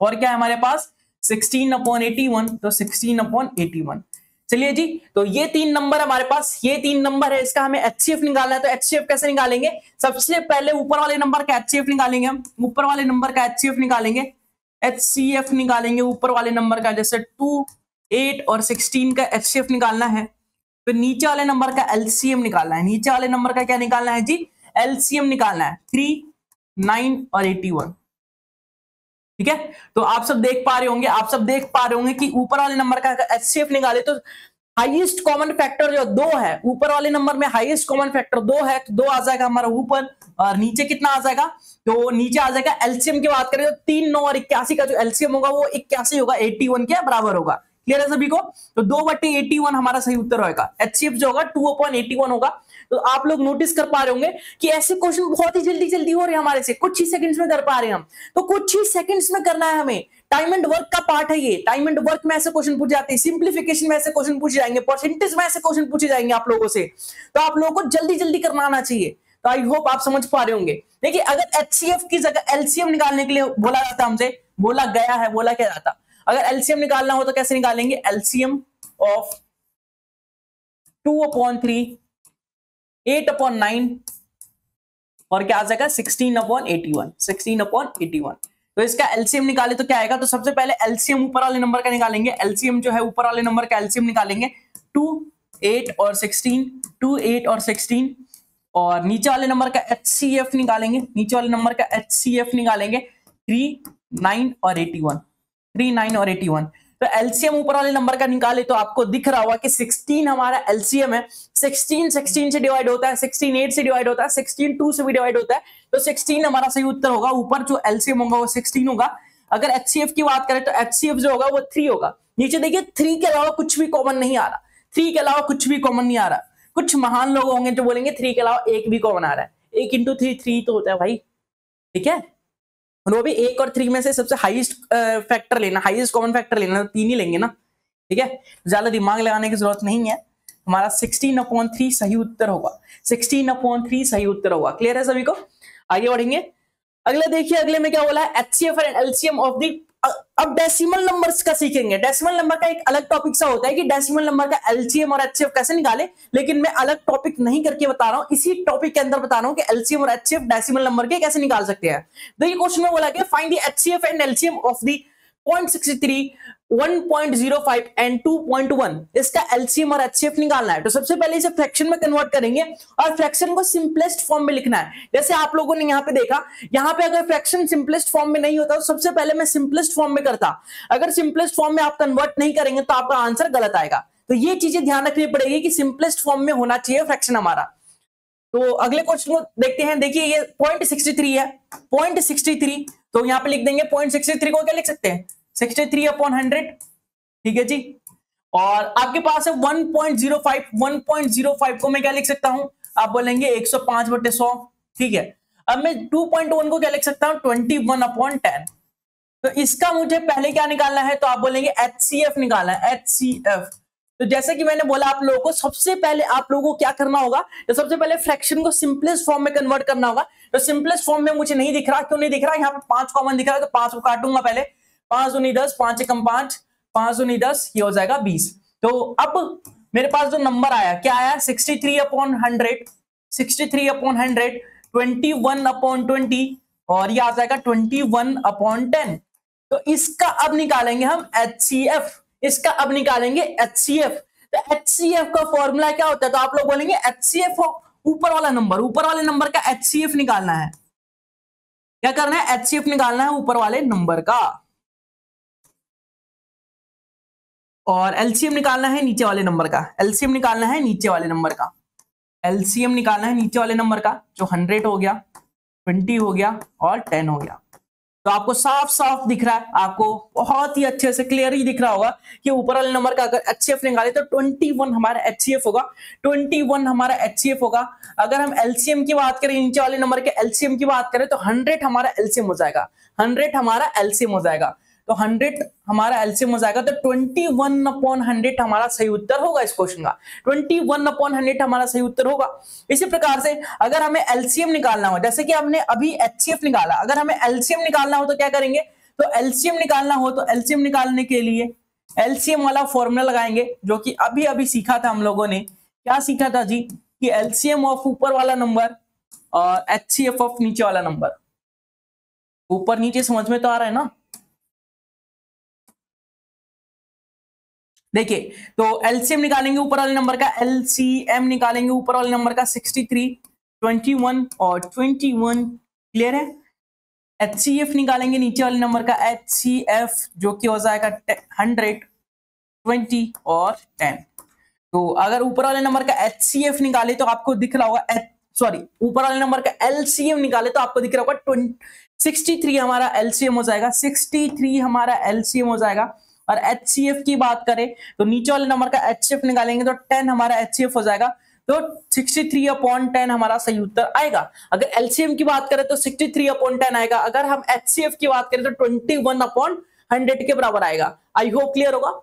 और क्या है हमारे पास 16/81, तो 16/81। चलिए जी, तो ये 3 नंबर हमारे पास, ये 3 नंबर है, इसका हमें एचसीएफ निकालना है। तो एचसीएफ कैसे निकालेंगे, सबसे पहले ऊपर वाले नंबर का एचसीएफ निकालेंगे हम। ऊपर वाले नंबर का एचसीएफ निकालेंगे, एचसीएफ निकालेंगे ऊपर वाले नंबर का, जैसे 2, 8 और 16 का एचसीएफ निकालना है। फिर नीचे वाले नंबर का एलसीएम निकालना है। नीचे वाले नंबर का क्या निकालना है जी? एलसीएम निकालना है। 3, 9 और 81। ठीक है, तो आप सब देख पा रहे होंगे कि ऊपर वाले नंबर का एचसीएफ निकाले तो हाईएस्ट कॉमन फैक्टर जो 2 है, ऊपर वाले नंबर में हाईएस्ट कॉमन फैक्टर 2 है, तो 2 आ जाएगा हमारा ऊपर, और नीचे कितना आ जाएगा? तो नीचे आ जाएगा। एलसीएम की बात करें तो 3, 9 और 81 का जो एलसीएम होगा वो 81 होगा, 81 के बराबर होगा। क्लियर है सभी को? तो 2/81 हमारा सही उत्तर होगा। एचसीएफ जो होगा 2/81 होगा। तो आप लोग नोटिस कर पा रहे होंगे कि ऐसे क्वेश्चन बहुत ही जल्दी जल्दी हो रहे हैं हमारे से, कुछ ही सेकंड्स में कर पा रहे हैं हम। तो कुछ ही सेकंड्स में करना है हमें। टाइम एंड वर्क का पार्ट है ये। टाइम एंड वर्क में ऐसे क्वेश्चन पूछ जाते हैं, सिंप्लीफिकेशन में ऐसे क्वेश्चन पूछे जाएंगे, परसेंटेज में ऐसे क्वेश्चन पूछे जाएंगे आप लोगों से। तो आप लोगों को जल्दी जल्दी करना आना चाहिए। तो आई होप आप समझ पा रहे होंगे। देखिए, अगर एचसीएफ की जगह एलसीएम निकालने के लिए बोला जाता, हमसे बोला गया है, बोला क्या जाता, अगर एलसीएम निकालना हो तो कैसे निकालेंगे? एलसीएम ऑफ 2/3, 8/9 और क्या आ जाएगा? 16/81, 16/81। तो इसका एलसीएम निकाले तो क्या आएगा? तो सबसे पहले एलसीएम ऊपर वाले नंबर का निकालेंगे। एलसीएम जो है ऊपर वाले नंबर का एलसीएम निकालेंगे। 2, 8 और 16, 2, 8 और 16, और नीचे वाले नंबर का एचसीएफ निकालेंगे। नीचे वाले नंबर का एचसीएफ निकालेंगे 3, 9 और 81, 3, 9 और 81। तो एलसीएम ऊपर वाले नंबर का निकाले तो आपको दिख रहा होगा कि 16 हमारा एलसीएम है। 16 16 से डिवाइड होता है, 16 8 से डिवाइड होता है, 16 2 से भी डिवाइड होता है। तो 16 हमारा सही उत्तर होगा। ऊपर जो एलसीएम होगा वो 16 होगा। अगर एचसीएफ की बात करें तो एचसीएफ जो होगा वो 3 होगा। नीचे देखिए 3 के अलावा कुछ भी कॉमन नहीं आ रहा। 3 के अलावा कुछ भी कॉमन नहीं आ रहा। कुछ महान लोग होंगे जो बोलेंगे 3 के अलावा एक भी कॉमन आ रहा है। 1 × 3 3 तो होता है भाई। ठीक है, और वो भी 1 और 3 में से सबसे हाईएस्ट फैक्टर लेना, हाईएस्ट कॉमन फैक्टर लेना, 3 ही लेंगे ना। ठीक है, ज्यादा दिमाग लगाने की जरूरत नहीं है। हमारा 16/3 सही उत्तर होगा। 16/3 सही उत्तर होगा। क्लियर है सभी को? आगे बढ़ेंगे। अगले देखिए, अगले में क्या बोला है? HCF and LCM of the. अब डेसिमल नंबर्स का सीखेंगे। डेसिमल नंबर का एक अलग टॉपिक सा होता है कि डेसिमल नंबर का एलसीएम और एचसीएफ कैसे निकाले, लेकिन मैं अलग टॉपिक नहीं करके बता रहा हूं, इसी टॉपिक के अंदर बता रहा हूं कि एलसीएम और एचसीएफ डेसिमल नंबर के कैसे निकाल सकते हैं। देखिए क्वेश्चन में बोला गया find the HCF and LCM of the 0.63, 1.05 and 2.1। इसका एलसीएम और एचसीएफ निकालना है। तो सबसे पहले इसे फ्रैक्शन में कन्वर्ट करेंगे और फ्रैक्शन को सिंपलेस्ट फॉर्म में लिखना है। जैसे आप लोगों ने यहाँ पे देखा, यहाँ पे अगर फ्रैक्शन सिंपलेस्ट फॉर्म में नहीं होता तो सबसे पहले मैं सिंपलेस्ट फॉर्म में करता। अगर सिंपलेस्ट फॉर्म में आप कन्वर्ट नहीं करेंगे तो आपका आंसर गलत आएगा। तो ये चीजें ध्यान रखनी पड़ेगी कि सिंपलेस्ट फॉर्म में होना चाहिए फ्रैक्शन हमारा। तो अगले क्वेश्चन को देखते हैं। देखिए ये 0.63 है, 0.63, तो यहाँ पे लिख देंगे 0.63 को क्या लिख सकते हैं? 63/100। ठीक है जी। और आपके पास है 1.05, 1.05 को मैं क्या लिख सकता हूं? आप बोलेंगे 105/100। ठीक है, अब मैं 2.1 को क्या लिख सकता हूं? 21/10। तो इसका मुझे पहले क्या निकालना है? तो आप बोलेंगे एचसीएफ निकालना है, एचसीएफ। तो जैसे कि मैंने बोला आप लोगों को, सबसे पहले आप लोगों को क्या करना होगा? तो सबसे पहले फ्रैक्शन को सिंपलेस्ट फॉर्म में कन्वर्ट करना होगा। तो सिंपलेस्ट फॉर्म में मुझे नहीं दिख रहा, क्यों नहीं दिख रहा? यहाँ पे 5 कॉमन दिख रहा है, तो 5 को काटूंगा पहले। 5 दूनी 10, 5 एकम 5, 5 दूनी 10, ये हो जाएगा 20। तो अब मेरे पास जो नंबर आया, क्या आया? 63/100, 63/100, 21/20, और ये आ जाएगा 21/10। तो इसका अब निकालेंगे हम एचसीएफ। इसका अब निकालेंगे एचसीएफ। तो एचसीएफ का फॉर्मूला क्या होता है? तो आप लोग बोलेंगे एचसीएफ ऊपर वाला नंबर, ऊपर वाले नंबर का एचसीएफ निकालना है। क्या करना है? एचसीएफ निकालना है ऊपर वाले नंबर का, और एलसीएम निकालना है नीचे वाले नंबर का। एलसीएम निकालना है नीचे वाले नंबर का। एलसीएम निकालना है नीचे वाले नंबर का, जो 100 हो गया, 20 हो गया और 10 हो गया। तो आपको साफ साफ दिख रहा है, आपको बहुत ही अच्छे से क्लियर ही दिख रहा होगा कि ऊपर वाले नंबर का अगर एचसीएफ निकाले तो 21 हमारा एचसीएफ होगा, 21 हमारा एचसीएफ होगा। अगर हम एलसीएम की बात करें, नीचे वाले नंबर के एलसीएम की बात करें, तो 100 हमारा एलसीएम हो जाएगा, 100 हमारा एलसीएम हो जाएगा। तो 100 हमारा एलसीएम हो जाएगा, तो 21/100 हमारा सही उत्तर होगा इस क्वेश्चन का। 21/100 हमारा सही उत्तर होगा। इसी प्रकार से अगर हमें एलसीएम निकालना हो, जैसे कि हमने अभी एचसीएफ निकाला, अगर हमें एलसीएम निकालना हो तो क्या करेंगे? तो एलसीएम निकालना हो तो एलसीएम निकालने के लिए एलसीएम वाला फॉर्मूला लगाएंगे, जो कि अभी अभी सीखा था हम लोगों ने। क्या सीखा था जी? कि एलसीएम ऑफ ऊपर वाला नंबर और एचसीएफ ऑफ नीचे वाला नंबर। ऊपर नीचे समझ में तो आ रहा है ना? देखिए, तो एलसीएम निकालेंगे ऊपर वाले नंबर का, एलसीएम निकालेंगे ऊपर वाले नंबर का 63, 21 और 21, क्लियर है। एचसीएफ निकालेंगे नीचे वाले नंबर का, एचसीएफ जो कि हो जाएगा 100, 20 और 10। तो अगर ऊपर वाले नंबर का एचसीएफ निकाले तो आपको दिख रहा होगा, सॉरी ऊपर वाले नंबर का एलसीएम निकाले तो आपको दिख रहा होगा 63 हमारा एलसीएम हो जाएगा, 63 हमारा एलसीएम हो जाएगा। और एचसीएफ की बात करें तो नीचे वाले नंबर का एचसीएफ निकालेंगे तो 10 हमारा एचसीएफ हो जाएगा, तो 63/10 हमारा सही उत्तर आएगा। अगर एलसीएम की बात करें तो 63/10 आएगा, अगर हम एचसीएफ की बात करें तो 21/100 के बराबर आएगा। आई होप क्लियर होगा,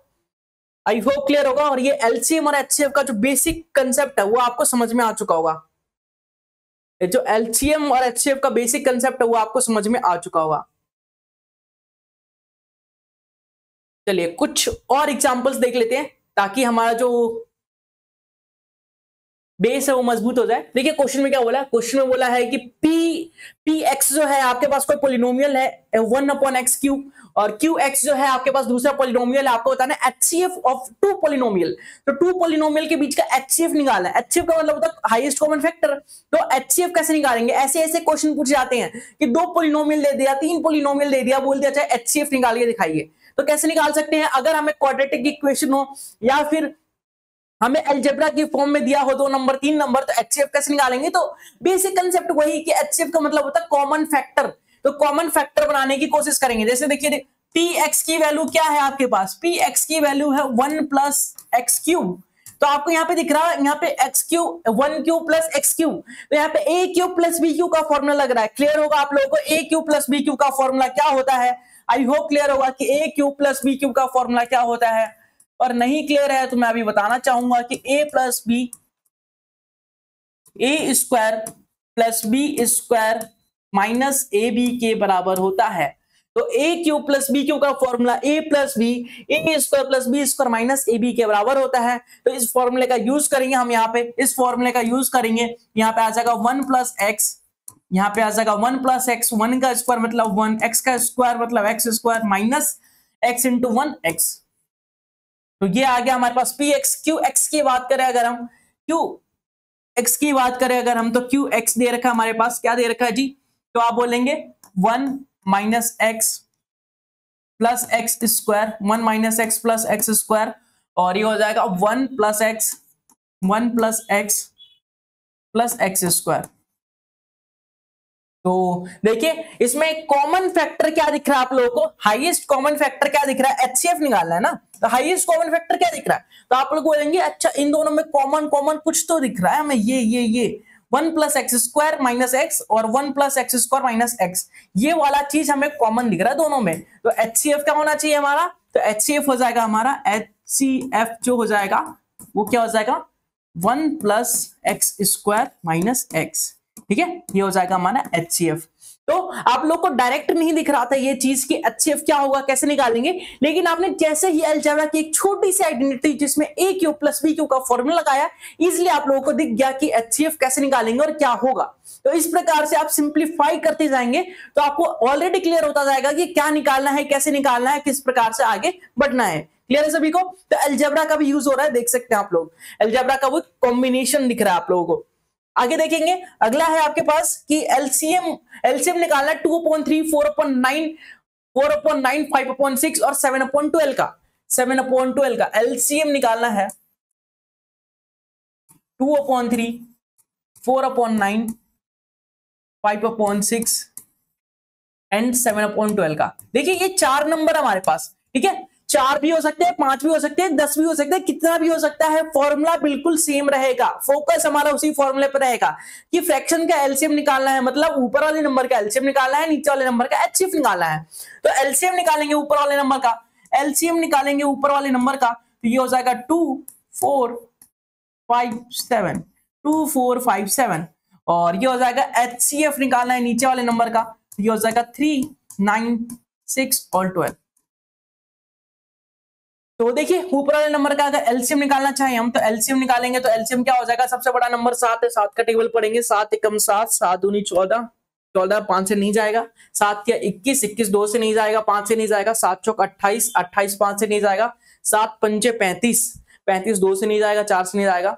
आई होप क्लियर होगा। और ये एलसीएम और एचसीएफ का जो बेसिक कंसेप्ट है वो आपको समझ में आ चुका होगा। ये जो एलसीएम और एचसीएफ का बेसिक कंसेप्ट है वो आपको समझ में आ चुका होगा। चलिए कुछ और एग्जांपल्स देख लेते हैं ताकि हमारा जो बेस है वो मजबूत हो जाए। देखिए क्वेश्चन में क्या बोला है, क्वेश्चन में बोला है कि पी एक्स जो है आपके पास कोई पॉलिनोमियल है 1/x³ और QX जो है आपके पास दूसरा पॉलिनोमियल है। आपको बताना है HCF ऑफ टू पॉलिनोमियल, तो टू पॉलिनोमियल के बीच का HCF निकालना है। HCF का मतलब होता है हाईएस्ट कॉमन फैक्टर। तो HCF कैसे निकालेंगे, ऐसे ऐसे क्वेश्चन पूछे जाते हैं कि 2 पॉलिनोमियल दे दिया, 3 पॉलिनोमियल दे दिया, बोल दिया चाहे HCF निकाल के दिखाइए। तो कैसे निकाल सकते हैं, अगर हमें क्वाड्रेटिक इक्वेशन हो या फिर हमें अलजेब्रा की फॉर्म में दिया हो 2 नंबर 3 नंबर, तो एचसीएफ कैसे निकालेंगे। तो बेसिक कंसेप्ट वही कि एचसीएफ का मतलब होता है कॉमन फैक्टर। तो कॉमन फैक्टर बनाने की कोशिश करेंगे। जैसे देखिए पी एक्स की वैल्यू क्या है आपके पास, पी एक्स की वैल्यू है 1+x³। तो आपको यहाँ पे दिख रहा है, यहाँ पे x³ 1³ + x³, तो यहाँ पे a³ + b³ का फॉर्मूला लग रहा है। क्लियर होगा आप लोगों को a³ + b³ का फॉर्मूला क्या होता है। आई होप क्लियर होगा कि a³ + b³ का फॉर्मूला क्या होता है। और नहीं क्लियर है तो मैं अभी बताना चाहूंगा कि a + b a² + b² - ab के बराबर होता है। तो a³ + b³ का formula a + b a² + b² - ab के बराबर होता है। तो इस फॉर्मूले का यूज करेंगे हम, यहाँ पे इस फॉर्मूले का यूज करेंगे। यहाँ पे आ जाएगा 1+x, यहाँ पे आ जाएगा 1+x, 1 का स्क्वायर मतलब 1, x का स्क्वायर मतलब x² - x × 1x। तो ये आ गया हमारे पास पी एक्स। क्यू एक्स की बात करें अगर हम, क्यू एक्स की बात करें अगर हम, तो क्यू एक्स दे रखा है हमारे पास, क्या दे रखा है जी। तो आप बोलेंगे 1 - x + x², 1 - x + x², और ये हो जाएगा 1 + x + x²। तो देखिए इसमें कॉमन फैक्टर क्या दिख रहा है आप लोगों को, हाईएस्ट कॉमन फैक्टर क्या दिख रहा है, एचसीएफ निकालना है ना। तो हाईएस्ट कॉमन फैक्टर क्या दिख रहा है, तो आप लोग बोलेंगे अच्छा इन दोनों में कॉमन कुछ तो दिख रहा है हमें, ये 1 + x² - x और 1 + x² - x, ये वाला चीज हमें कॉमन दिख रहा है दोनों में। तो एचसीएफ क्या होना चाहिए हमारा, तो एचसीएफ हो जाएगा हमारा, एचसीएफ जो हो जाएगा वो क्या हो जाएगा 1 + x² - x। ठीक है, ये हो जाएगा हमारा HCF। तो आप लोग को डायरेक्ट नहीं दिख रहा था ये चीज कि HCF क्या होगा, कैसे निकालेंगे, लेकिन आपने जैसे ही अलजेब्रा की एक छोटी सी आइडेंटिटी जिसमें a³ + b³ का फॉर्मूला लगाया, इजीली आप लोगों को दिख गया कि HCF कैसे निकालेंगे और क्या होगा। तो इस प्रकार से आप सिंप्लीफाई करते जाएंगे तो आपको ऑलरेडी क्लियर होता जाएगा कि क्या निकालना है, कैसे निकालना है, किस प्रकार से आगे बढ़ना है। क्लियर है सभी को। तो अलजेब्रा का भी यूज हो रहा है, देख सकते हैं आप लोग, अलजेब्रा का वो कॉम्बिनेशन दिख रहा है आप लोगों को। आगे देखेंगे, अगला है आपके पास कि एलसीएम निकालना है 2/3, 4/9, 4/9, 5/6 और 7/12 का। 7/12 का एलसीएम निकालना है 2/3, 4/9, 5/6 एंड 7/12 का। देखिए ये 4 नंबर हमारे पास, ठीक है, 4 भी हो सकते हैं, 5 भी हो सकते हैं, 10 भी हो सकते हैं, कितना भी हो सकता है, फॉर्मूला बिल्कुल सेम रहेगा। फोकस हमारा उसी फॉर्मूले पर रहेगा कि फ्रैक्शन का एलसीएम निकालना है, मतलब ऊपर वाले नंबर का एलसीएम निकालना है, नीचे वाले नंबर का एचसीएफ निकालना है। तो एलसीएम निकालेंगे ऊपर वाले नंबर का, एलसीएम निकालेंगे ऊपर वाले नंबर का, तो ये हो जाएगा 2, 4, 5, 7, 2, 4, 5, 7, और ये हो जाएगा एचसीएफ निकालना है नीचे वाले नंबर का, तो ये हो जाएगा 3, 9, 6 और 12। तो देखिए ऊपर वाले नंबर का अगर एलसीएम निकालना चाहें हम, तो एलसीएम निकालेंगे तो एलसीएम क्या हो जाएगा, सबसे बड़ा नंबर 7 है, 7 का टेबल पढ़ेंगे, 7 एकम 7, 7 दूनी 14, 14 5 से नहीं जाएगा, 7 क्या 21, 21 2 से नहीं जाएगा, 5 से नहीं जाएगा, 7 चौक 28, 28 5 से नहीं जाएगा, 7 पंचे 35, 35 2 से नहीं जाएगा, 4 से नहीं जाएगा,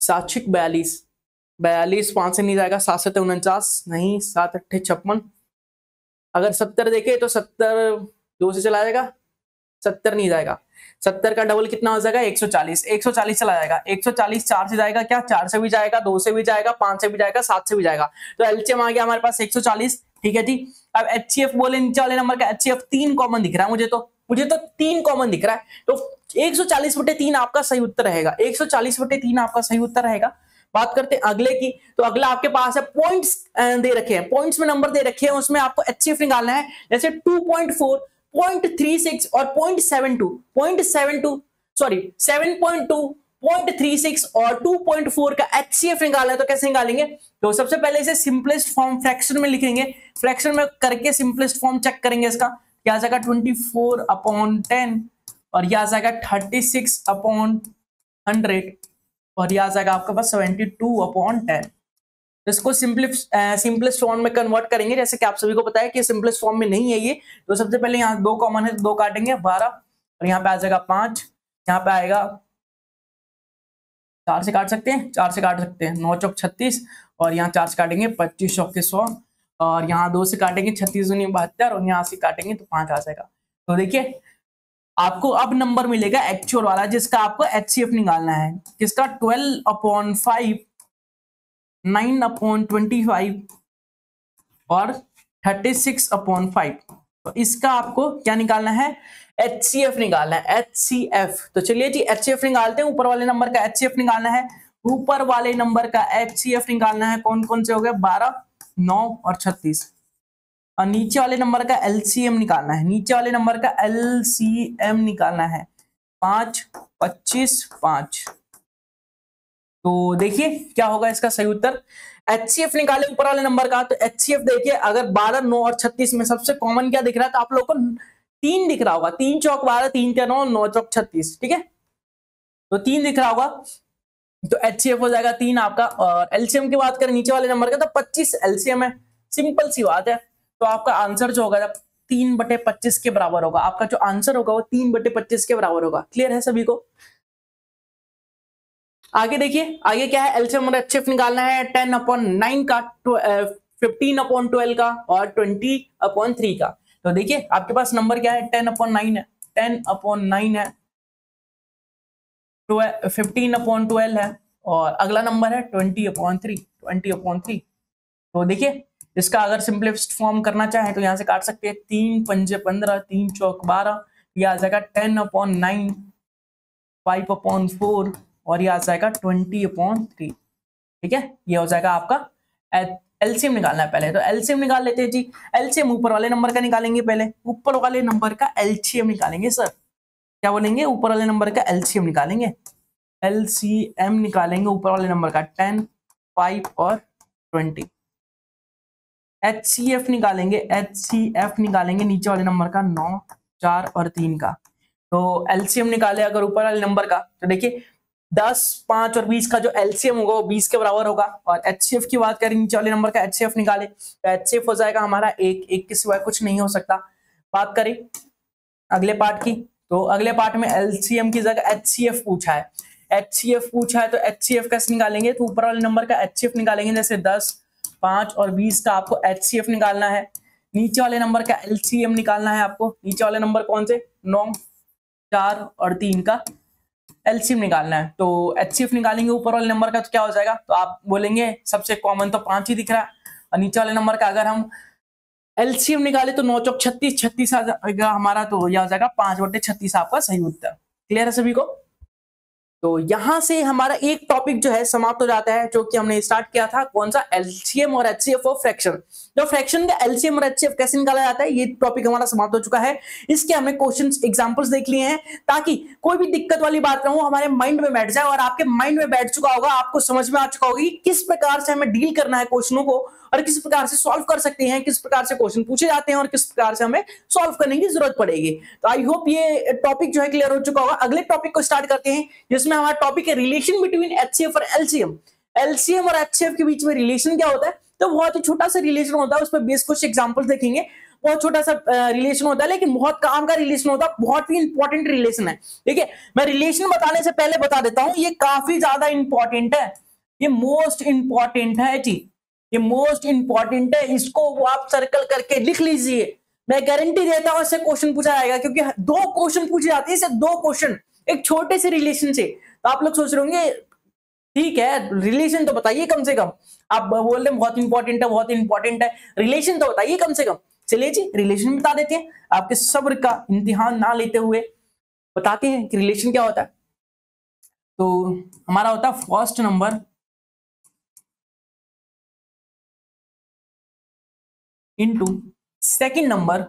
7 6 42, 42 5 से नहीं जाएगा, 7 7 49 नहीं, 7 8 56। अगर 70 देखे तो 70 2 से चला जाएगा, 70 नहीं जाएगा, 70 का डबल कितना हो जाएगा 140, 140 चला जाएगा, 140 4 से जाएगा, क्या 4 से भी जाएगा, 2 से भी जाएगा, 5 से भी जाएगा, 7 से भी जाएगा, तो एलसीएम आ गया हमारे पास 140। ठीक है जी। अब एचसीएफ बोले नीचे वाले नंबर का, एचसीएफ 3 कॉमन दिख रहा है मुझे तो 3 कॉमन दिख रहा है, तो 140/3 आपका सही उत्तर रहेगा, 140/3 आपका सही उत्तर रहेगा। बात करते हैं अगले की, तो अगला आपके पास है पॉइंट्स दे रखे हैं, पॉइंट्स में नंबर दे रखे हैं, उसमें आपको एचसीएफ निकालना है, जैसे 2.4, 0.36 और 0.72 सॉरी 7.2, 0.36 और 2.4 का एचसीएफ निकालना है। तो कैसे निकालेंगे, तो सबसे पहले इसे सिंपलेस्ट फॉर्म फ्रैक्शन में लिखेंगे, फ्रैक्शन में करके सिंपलेस्ट फॉर्म चेक करेंगे इसका, क्या आ जाएगा 24/10 और यह आ जाएगा 36/100 और यह आ जाएगा आपका पास 72/10। इसको सिंपलेस्ट फॉर्म में कन्वर्ट करेंगे, जैसे कि आप सभी को पता है कि सिंपलेस्ट फॉर्म में नहीं है ये, तो सबसे पहले यहाँ 2 कॉमन है, 2 काटेंगे 12 और यहाँ पे आ जाएगा 5, यहाँ पे आएगा 4 से काट सकते हैं, 4 से काट सकते हैं, 9 चौक 36 और यहाँ 4 से काटेंगे 25 चौक 100 और यहाँ 2 से काटेंगे 36 दूनी 72 और यहाँ से काटेंगे तो 5 आ जाएगा। तो देखिए आपको अब नंबर मिलेगा एक्चुअल वाला, जिसका आपको एचसीएफ निकालना है, किसका 12/5, 9/25 और 36/5। तो इसका आपको क्या निकालना है, एचसीएफ निकालना है, एचसीएफ। तो चलिए जी एचसीएफ निकालते हैं, ऊपर वाले नंबर का एचसीएफ निकालना है, ऊपर वाले नंबर का एचसीएफ निकालना है, कौन कौन से हो गए 12, 9 और 36 और नीचे वाले नंबर का एलसीएम निकालना है, नीचे वाले नंबर का एलसीएम निकालना है 5, 25, 5। तो देखिए क्या होगा इसका सही उत्तर, एचसीएफ निकाले ऊपर वाले नंबर का, तो एचसीएफ देखिए अगर 12, 9 और 36 में सबसे कॉमन क्या दिख रहा है, तो आप लोग को 3 दिख रहा होगा, 3 चौक 12, 3 के 9, 9 चौक 36, ठीक है, तो 3 दिख रहा होगा, तो एचसीएफ हो जाएगा 3 आपका। और एलसीएम की बात करें नीचे वाले नंबर का, तो 25 एलसीएम है, सिंपल सी बात है, तो आपका आंसर जो होगा 3/25 के बराबर होगा, आपका जो आंसर होगा वो 3/25 के बराबर होगा। क्लियर है सभी को। आगे देखिए आगे क्या है, एलसीएम और एचसीएफ निकालना है 10/9 का, 15/12 का और 20/3 का। तो देखिए आपके पास नंबर क्या है 10/9 है, 10/9 है, 15/12 है और अगला नंबर है 20/3। तो देखिए इसका अगर सिंपलेस्ट फॉर्म करना चाहे तो यहाँ से काट सकते हैं, 3 पंजे 15, 3 चौक 12, यह आ जाएगा 10/9, 5/4 और यह आ जाएगा 20/3। ठीक है, ये हो जाएगा आपका एलसीएम निकालना है पहले, तो एलसीएम निकाल लेते हैं जी। एलसीएम ऊपर वाले नंबर का निकालेंगे, पहले ऊपर वाले नंबर का एलसीएम निकालेंगे। सर क्या बोलेंगे, ऊपर वाले नंबर का एलसीएम निकालेंगे, एलसीएम निकालेंगे ऊपर वाले नंबर का 10, 5 और 20। एचसीएफ निकालेंगे, एचसीएफ निकालेंगे नीचे वाले नंबर का 9, 4 और 3 का। तो एलसीएम निकाले अगर ऊपर वाले नंबर का, तो देखिए 10, 5 और 20 का जो एलसीएम होगा वो 20 के बराबर होगा। और एचसीएफ की बात करें नीचे वाले नंबर का एचसीएफ निकाले, तो एचसीएफ हो जाएगा हमारा 1 के सिवाय कुछ नहीं हो सकता। बात करें अगले पार्ट की, तो अगले पार्ट में एलसीएम की जगह एचसीएफ पूछा है, एचसीएफ पूछा है, तो एचसीएफ कैसे निकालेंगे, तो ऊपर वाले नंबर का एचसीएफ निकालेंगे, जैसे 10, 5 और 20 का आपको एचसीएफ निकालना है। नीचे वाले नंबर का एलसीएम निकालना है आपको, नीचे वाले नंबर कौन से 9, 4 और 3 का एलसीएम निकालना है। तो एचसीएफ निकालेंगे ऊपर वाले नंबर का, तो क्या हो जाएगा, तो आप बोलेंगे सबसे कॉमन तो 5 ही दिख रहा है, और नीचे वाले नंबर का अगर हम एलसीएम निकाले तो 9 चौक 36, 36 आ जाएगा हमारा, तो यह हो जाएगा 5/36 आपका सही उत्तर। क्लियर है सभी को। तो यहां से हमारा एक टॉपिक जो है समाप्त हो जाता है, जो कि हमने स्टार्ट किया था, कौन सा, एलसीएम और एचसीएफ ऑफ फ्रैक्शन। जो फ्रैक्शन का एलसीएम और एचसीएफ कैसे निकाला जाता है, ये टॉपिक हमारा समाप्त हो चुका है। इसके हमने क्वेश्चंस एग्जांपल्स देख लिए हैं, ताकि कोई भी दिक्कत वाली बात ना हो, हमारे माइंड में बैठ जाए, और आपके माइंड में बैठ चुका होगा, आपको समझ में आ चुका होगा कि किस प्रकार से हमें डील करना है क्वेश्चनों को, और किस प्रकार से सॉल्व कर सकते हैं, किस प्रकार से क्वेश्चन पूछे जाते हैं और किस प्रकार से हमें सॉल्व करने की जरूरत पड़ेगी। तो आई होप ये टॉपिक जो है क्लियर हो चुका होगा। अगले टॉपिक को स्टार्ट करते हैं, जिसमें हमारा टॉपिक है रिलेशन बिटवीन एचसीएफ और एलसीएम। एलसीएम और एचसीएफ के बीच में रिलेशन क्या होता है, तो बहुत ही छोटा सा रिलेशन होता है, उस पर बेस कुछ एग्जांपल्स देखेंगे। बहुत छोटा सा रिलेशन होता है, लेकिन बहुत काम का रिलेशन होता है, बहुत ही इंपॉर्टेंट रिलेशन है। ठीक है, मैं रिलेशन बताने से पहले बता देता हूं, ये काफी ज्यादा इंपॉर्टेंट है, ये मोस्ट इंपॉर्टेंट है जी, ये मोस्ट इंपॉर्टेंट है, इसको आप सर्कल करके लिख लीजिए। मैं गारंटी देता हूं इससे क्वेश्चन पूछा जाएगा, क्योंकि 2 क्वेश्चन पूछे जाते हैं, इससे 2 क्वेश्चन एक छोटे से रिलेशन से। तो आप लोग सोच रहे होंगे ठीक है रिलेशन तो बताइए कम से कम, आप बोल रहे हैं बहुत इंपॉर्टेंट है, बहुत इंपॉर्टेंट है, रिलेशन तो बताइए कम से कम। चलिए जी रिलेशन बता देते हैं, आपके सब्र का इम्तिहान ना लेते हुए बताते हैं कि रिलेशन क्या होता है। तो हमारा होता है first number into second number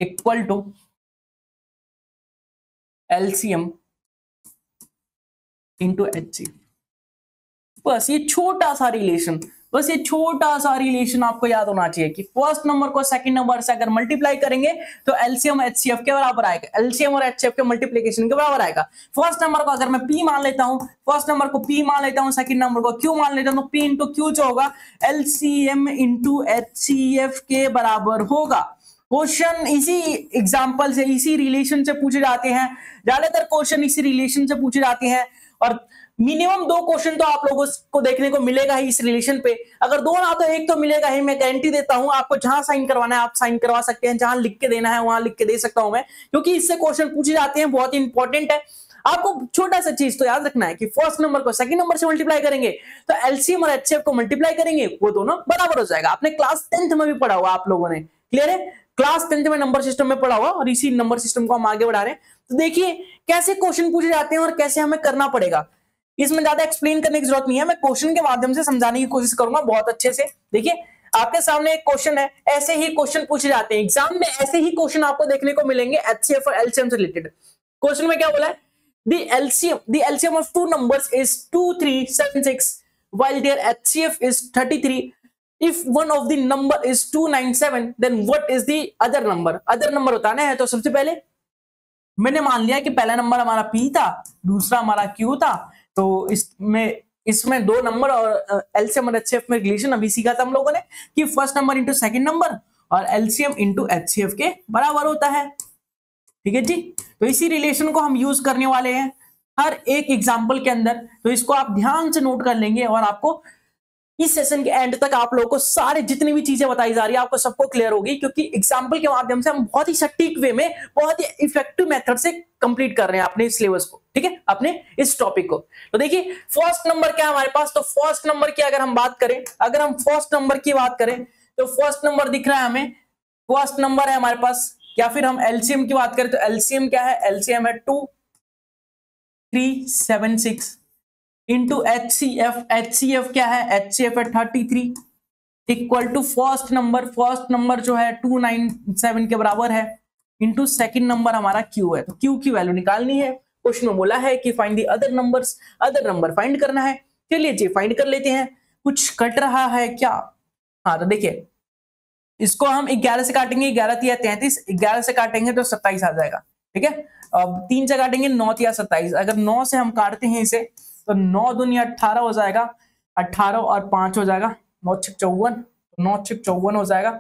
equal to LCM into HCF। बस ये छोटा सा रिलेशन, बस ये छोटा सा रिलेशन आपको याद होना चाहिए कि फर्स्ट नंबर को सेकंड नंबर से अगर मल्टीप्लाई करेंगे तो एलसीएम HCF के बराबर आएगा, एलसीएम और HCF के मल्टीप्लिकेशन के बराबर आएगा। फर्स्ट नंबर को अगर मैं P मान लेता हूं, फर्स्ट नंबर को P मान लेता हूं, सेकंड नंबर को Q मान लेता हूं, तो P इंटू Q जो होगा एलसीएम इंटू HCF के बराबर होगा। क्वेश्चन इसी एग्जाम्पल से, इसी रिलेशन से पूछे जाते हैं, ज्यादातर क्वेश्चन इसी रिलेशन से पूछे जाते हैं, और मिनिमम 2 क्वेश्चन तो आप लोगों को देखने को मिलेगा ही इस रिलेशन पे। अगर 2 ना तो 1 तो मिलेगा ही, मैं गारंटी देता हूं। आपको जहां साइन करवाना है आप साइन करवा सकते हैं, जहां लिख के देना है वहां लिख के दे सकता हूं मैं, क्योंकि इससे क्वेश्चन पूछे जाते हैं, बहुत इंपॉर्टेंट है। आपको छोटा सा चीज तो याद रखना है कि फर्स्ट नंबर को सेकंड नंबर से मल्टीप्लाई करेंगे तो एलसीएम और HCF को मल्टीप्लाई करेंगे, वो दोनों बराबर हो जाएगा। आपने क्लास 10th में भी पढ़ा हुआ आप लोगों ने, क्लियर है, क्लास 10th में नंबर सिस्टम में पढ़ा हुआ, और इसी नंबर सिस्टम को हम आगे बढ़ा रहे हैं। तो देखिए कैसे क्वेश्चन पूछे जाते हैं और कैसे हमें करना पड़ेगा, इसमें ज्यादा एक्सप्लेन करने की जरूरत नहीं है, मैं क्वेश्चन के माध्यम से समझाने की कोशिश करूंगा बहुत अच्छे से। देखिए आपके सामने एक क्वेश्चन है, ऐसे ही क्वेश्चन पूछे जाते हैं एग्जाम में, ऐसे ही क्वेश्चन आपको देखने को मिलेंगे HCF और LCM से रिलेटेड। क्वेश्चन में क्या बोला है, the LCM of 2 numbers is 2376 while their HCF is 33. If one of the number is 297 then what is the other number? other number बताना है, तो सबसे पहले मैंने मान लिया कि पहला नंबर हमारा P था, दूसरा हमारा Q था, तो इसमें 2 नंबर और एलसीएम और HCF में रिलेशन अभी सीखा था हम लोगों ने कि first number into second number और एलसीएम इंटू HCF के बराबर होता है। ठीक है जी, तो इसी रिलेशन को हम यूज करने वाले हैं हर एक एग्जाम्पल के अंदर, तो इसको आप ध्यान से नोट कर लेंगे और आपको इस सेशन के एंड तक आप लोगों को सारे जितनी भी चीजें बताई जा रही है आपको सबको क्लियर होगी, क्योंकि एग्जाम्पल के माध्यम से हम बहुत ही सटीक वे में, बहुत ही इफेक्टिव मेथड से कंप्लीट कर रहे हैं अपने सिलेबस को, ठीक है, अपने इस टॉपिक को। तो देखिए फर्स्ट नंबर क्या है हमारे पास, तो फर्स्ट नंबर की अगर हम बात करें, अगर हम फर्स्ट नंबर की बात करें तो फर्स्ट नंबर दिख रहा है हमें, फर्स्ट नंबर है हमारे पास, या फिर हम एलसीएम की बात करें तो एलसीएम क्या है, एलसीएम है 2376 इंटू HCF, HCF क्या है, HCF है 33 इक्वल टू फर्स्ट नंबर जो है 297 के बराबर है इंटू सेकंड नंबर हमारा Q है, तो Q की वैल्यू निकालनी है। क्वेश्चन में बोला है कि find the other numbers, other number find करना है। चलिए जी फाइंड कर लेते हैं। कुछ कट रहा है क्या, हाँ तो देखिए इसको हम 11 से काटेंगे, 11 तिया 33, 11 से काटेंगे तो 27 आ जाएगा, ठीक है। अब 3 से काटेंगे 9 तिया 27, अगर 9 से हम काटते हैं इसे तो 9 दूनी 18 हो जाएगा, 18 और 5 हो जाएगा 9 6 54, 9 6 54 हो जाएगा,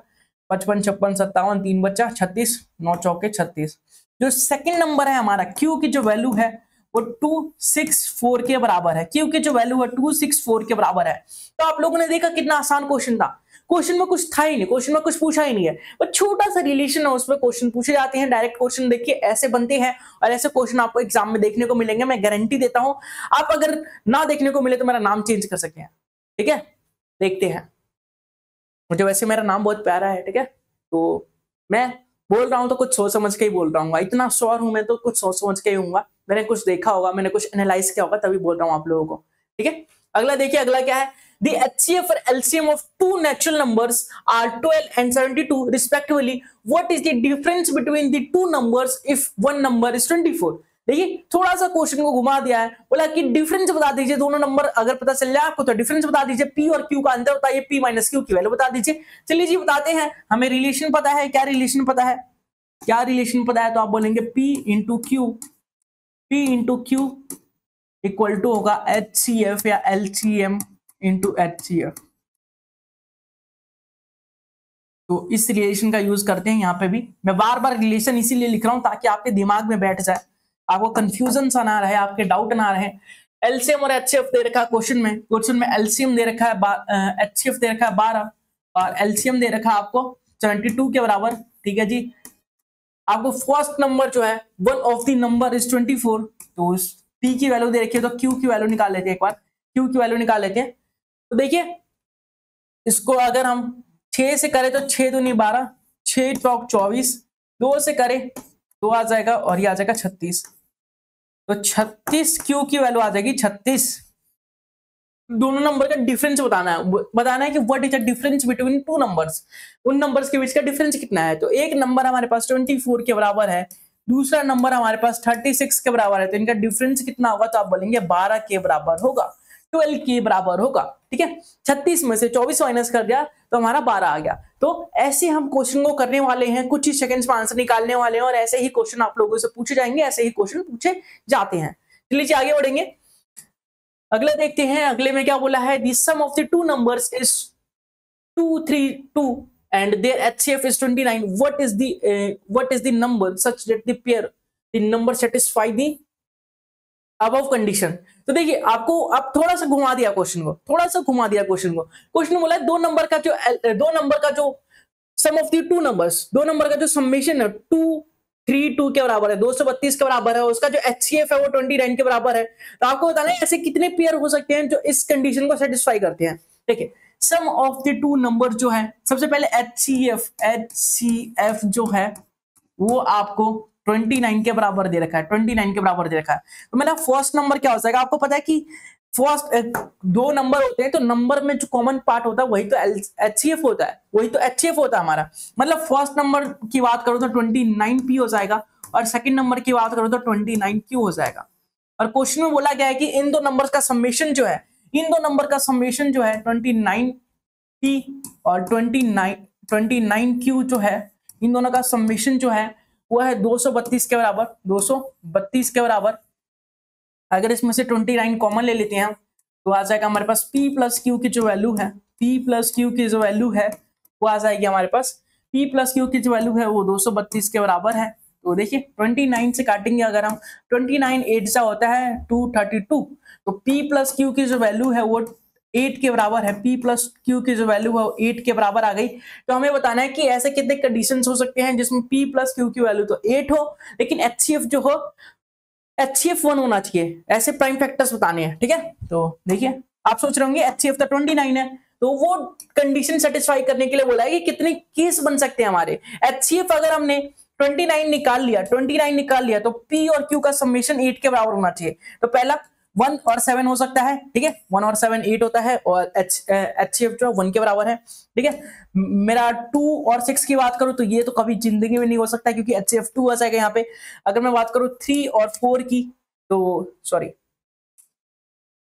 55 56 57, 3 बच्चा 36, 9 चौके 36। जो सेकंड नंबर है हमारा Q की जो वैल्यू है वो 264 के बराबर है, Q की जो वैल्यू है 264 के बराबर है। तो आप लोगों ने देखा कितना आसान क्वेश्चन था, क्वेश्चन में कुछ था ही नहीं, क्वेश्चन में कुछ पूछा ही नहीं है, बस छोटा सा रिलेशन है उसमें क्वेश्चन पूछे जाते हैं। डायरेक्ट क्वेश्चन देखिए ऐसे बनते हैं और ऐसे क्वेश्चन आपको एग्जाम में देखने को मिलेंगे, मैं गारंटी देता हूं। आप अगर ना देखने को मिले तो मेरा नाम चेंज कर सकते हैं, ठीक है। देखते हैं, मुझे वैसे मेरा नाम बहुत प्यारा है, ठीक है, तो मैं बोल रहा हूं तो कुछ सोच समझ के ही बोल रहा हूँ, इतना श्योर हूं मैं तो कुछ सोच समझ के ही हूँ, मैंने कुछ देखा होगा, मैंने कुछ एनालाइज किया होगा तभी बोल रहा हूँ आप लोगों को, ठीक है। अगला देखिए, अगला क्या है, the HCF or LCM of two natural numbers are 12 and 72 respectively. What is the difference between the two numbers if one number is 24? देखिए थोड़ा सा क्वेश्चन को घुमा दिया है, बोला कि डिफरेंस बता दीजिए, दोनों नंबर अगर पता चल जाए आपको तो डिफरेंस बता दीजिए, P और Q का अंतर बताइए, P माइनस Q की वैल्यू बता दीजिए। चलिए जी बताते हैं, हमें रिलेशन पता है, क्या रिलेशन पता है, क्या रिलेशन पता है, तो आप बोलेंगे P into Q equal to होगा HCF या LCM इंटू HCF। तो इस रिलेशन का यूज करते हैं यहाँ पे भी। मैं बार बार रिलेशन इसीलिए लिख रहा हूं ताकि आपके दिमाग में बैठ जाए, आपको कंफ्यूजन सा ना रहे, आपके डाउट ना रहे। एलसीएम और एचसीएफ दे रखा है क्वेश्चन में एलसीएम दे रखा है एचसीएफ दे रखा है 12 और एलसीएम दे रखा है आपको 72 के बराबर। ठीक है जी, आपको फर्स्ट नंबर जो है one of the number is 24, तो पी की वैल्यू दे रखी है तो क्यू की वैल्यू निकाल लेते हैं, एक बार क्यू की वैल्यू निकाल लेते हैं। तो देखिए इसको अगर हम 6 से करें तो 6 दूनी 12, 6 चौक 24, 2 से करें तो आ जाएगा और ये आ जाएगा 36। तो 36 क्यू की वैल्यू आ जाएगी 36। दोनों नंबर का डिफरेंस बताना है कि what is the difference between two numbers, उन नंबर्स के बीच का डिफरेंस कितना है। तो एक नंबर हमारे पास 24 के बराबर है, दूसरा नंबर हमारे पास 36 के बराबर है, तो इनका डिफरेंस कितना होगा, तो आप बोलेंगे 12 के बराबर होगा, 12 के बराबर होगा। ठीक है, 36 में से 24 माइनस कर दिया तो हमारा 12 आ गया। तो ऐसे हम क्वेश्चन को करने वाले हैं, कुछ ही सेकंड्स में आंसर निकालने वाले हैं और ऐसे ही क्वेश्चन आप लोगों से पूछे जाएंगे, ऐसे ही क्वेश्चन पूछे जाते हैं। चलिए आगे बढ़ेंगे, अगला देखते हैं। अगले में क्या बोला है, the sum of the two numbers is 232 and their HCF is 29. What is the number such that the number satisfy the above condition? तो देखिए आपको अब थोड़ा सा घुमा दिया क्वेश्चन को, क्वेश्चन बोला है दो नंबर का जो सम ऑफ द टू नंबर्स, दो नंबर का जो समेशन है 232 के बराबर है, 232 के बराबर है, उसका जो HCF है वो 29 के बराबर है। तो आपको बताना है ऐसे कितने पेयर हो सकते हैं जो इस कंडीशन को सेटिस्फाई करते हैं। देखिए सम ऑफ द टू नंबर जो है, सबसे पहले HCF जो है वो आपको 29 के बराबर दे रखा है, 29 के बराबर दे रखा है। तो मेरा फर्स्ट नंबर क्या हो जाएगा, आपको पता है कि फर्स्ट दो नंबर होते हैं तो नंबर में जो कॉमन पार्ट होता है वही तो HCF होता है, हमारा। मतलब फर्स्ट नंबर की बात करो तो 29P हो जाएगा और सेकंड नंबर की बात करो तो 29Q हो जाएगा। और क्वेश्चन में बोला गया है कि इन दो नंबर्स का समेशन जो है 29P और 29Q जो है, इन दोनों का समेशन जो है वो है 232 के बराबर, 232 के बराबर। अगर इसमें से 29 कॉमन ले लेते हैं तो आ जाएगा हमारे पास P प्लस क्यू की जो वैल्यू है, वो आ जाएगी हमारे पास, P प्लस क्यू की जो वैल्यू है वो 232 के बराबर है। तो देखिए 29 से काटेंगे अगर हम, 29 8 सा होता है 232, तो P प्लस क्यू की जो वैल्यू है वो 8 के बराबर है, P प्लस क्यू की जो वैल्यू है वो 8 के बराबर आ गई। तो हमें बताना है कि ऐसे कितने कंडीशंस हो सकते हैं जिसमें P प्लस क्यू की वैल्यू तो 8 हो लेकिन HCF जो हो HCF 1 होना चाहिए, ऐसे प्राइम फैक्टर्स बताने हैं। ठीक है, तो देखिए आप सोच रहे होंगे HCF तो 29 है, तो वो कंडीशन सेटिस्फाई करने के लिए बोला है कि कितने केस बन सकते हैं हमारे। HCF अगर हमने 29 निकाल लिया तो P और Q का समेशन 8 के बराबर होना चाहिए। तो पहला 1 और 7 हो सकता है, ठीक है, 1 और 7 8 होता है और HCF जो 1 के बराबर है। ठीक है, मेरा 2 और 6 की बात करूं तो ये तो कभी जिंदगी में नहीं हो सकता क्योंकि HCF 2 आ जाएगा यहाँ पे। अगर मैं बात करूं 3 और 4 की तो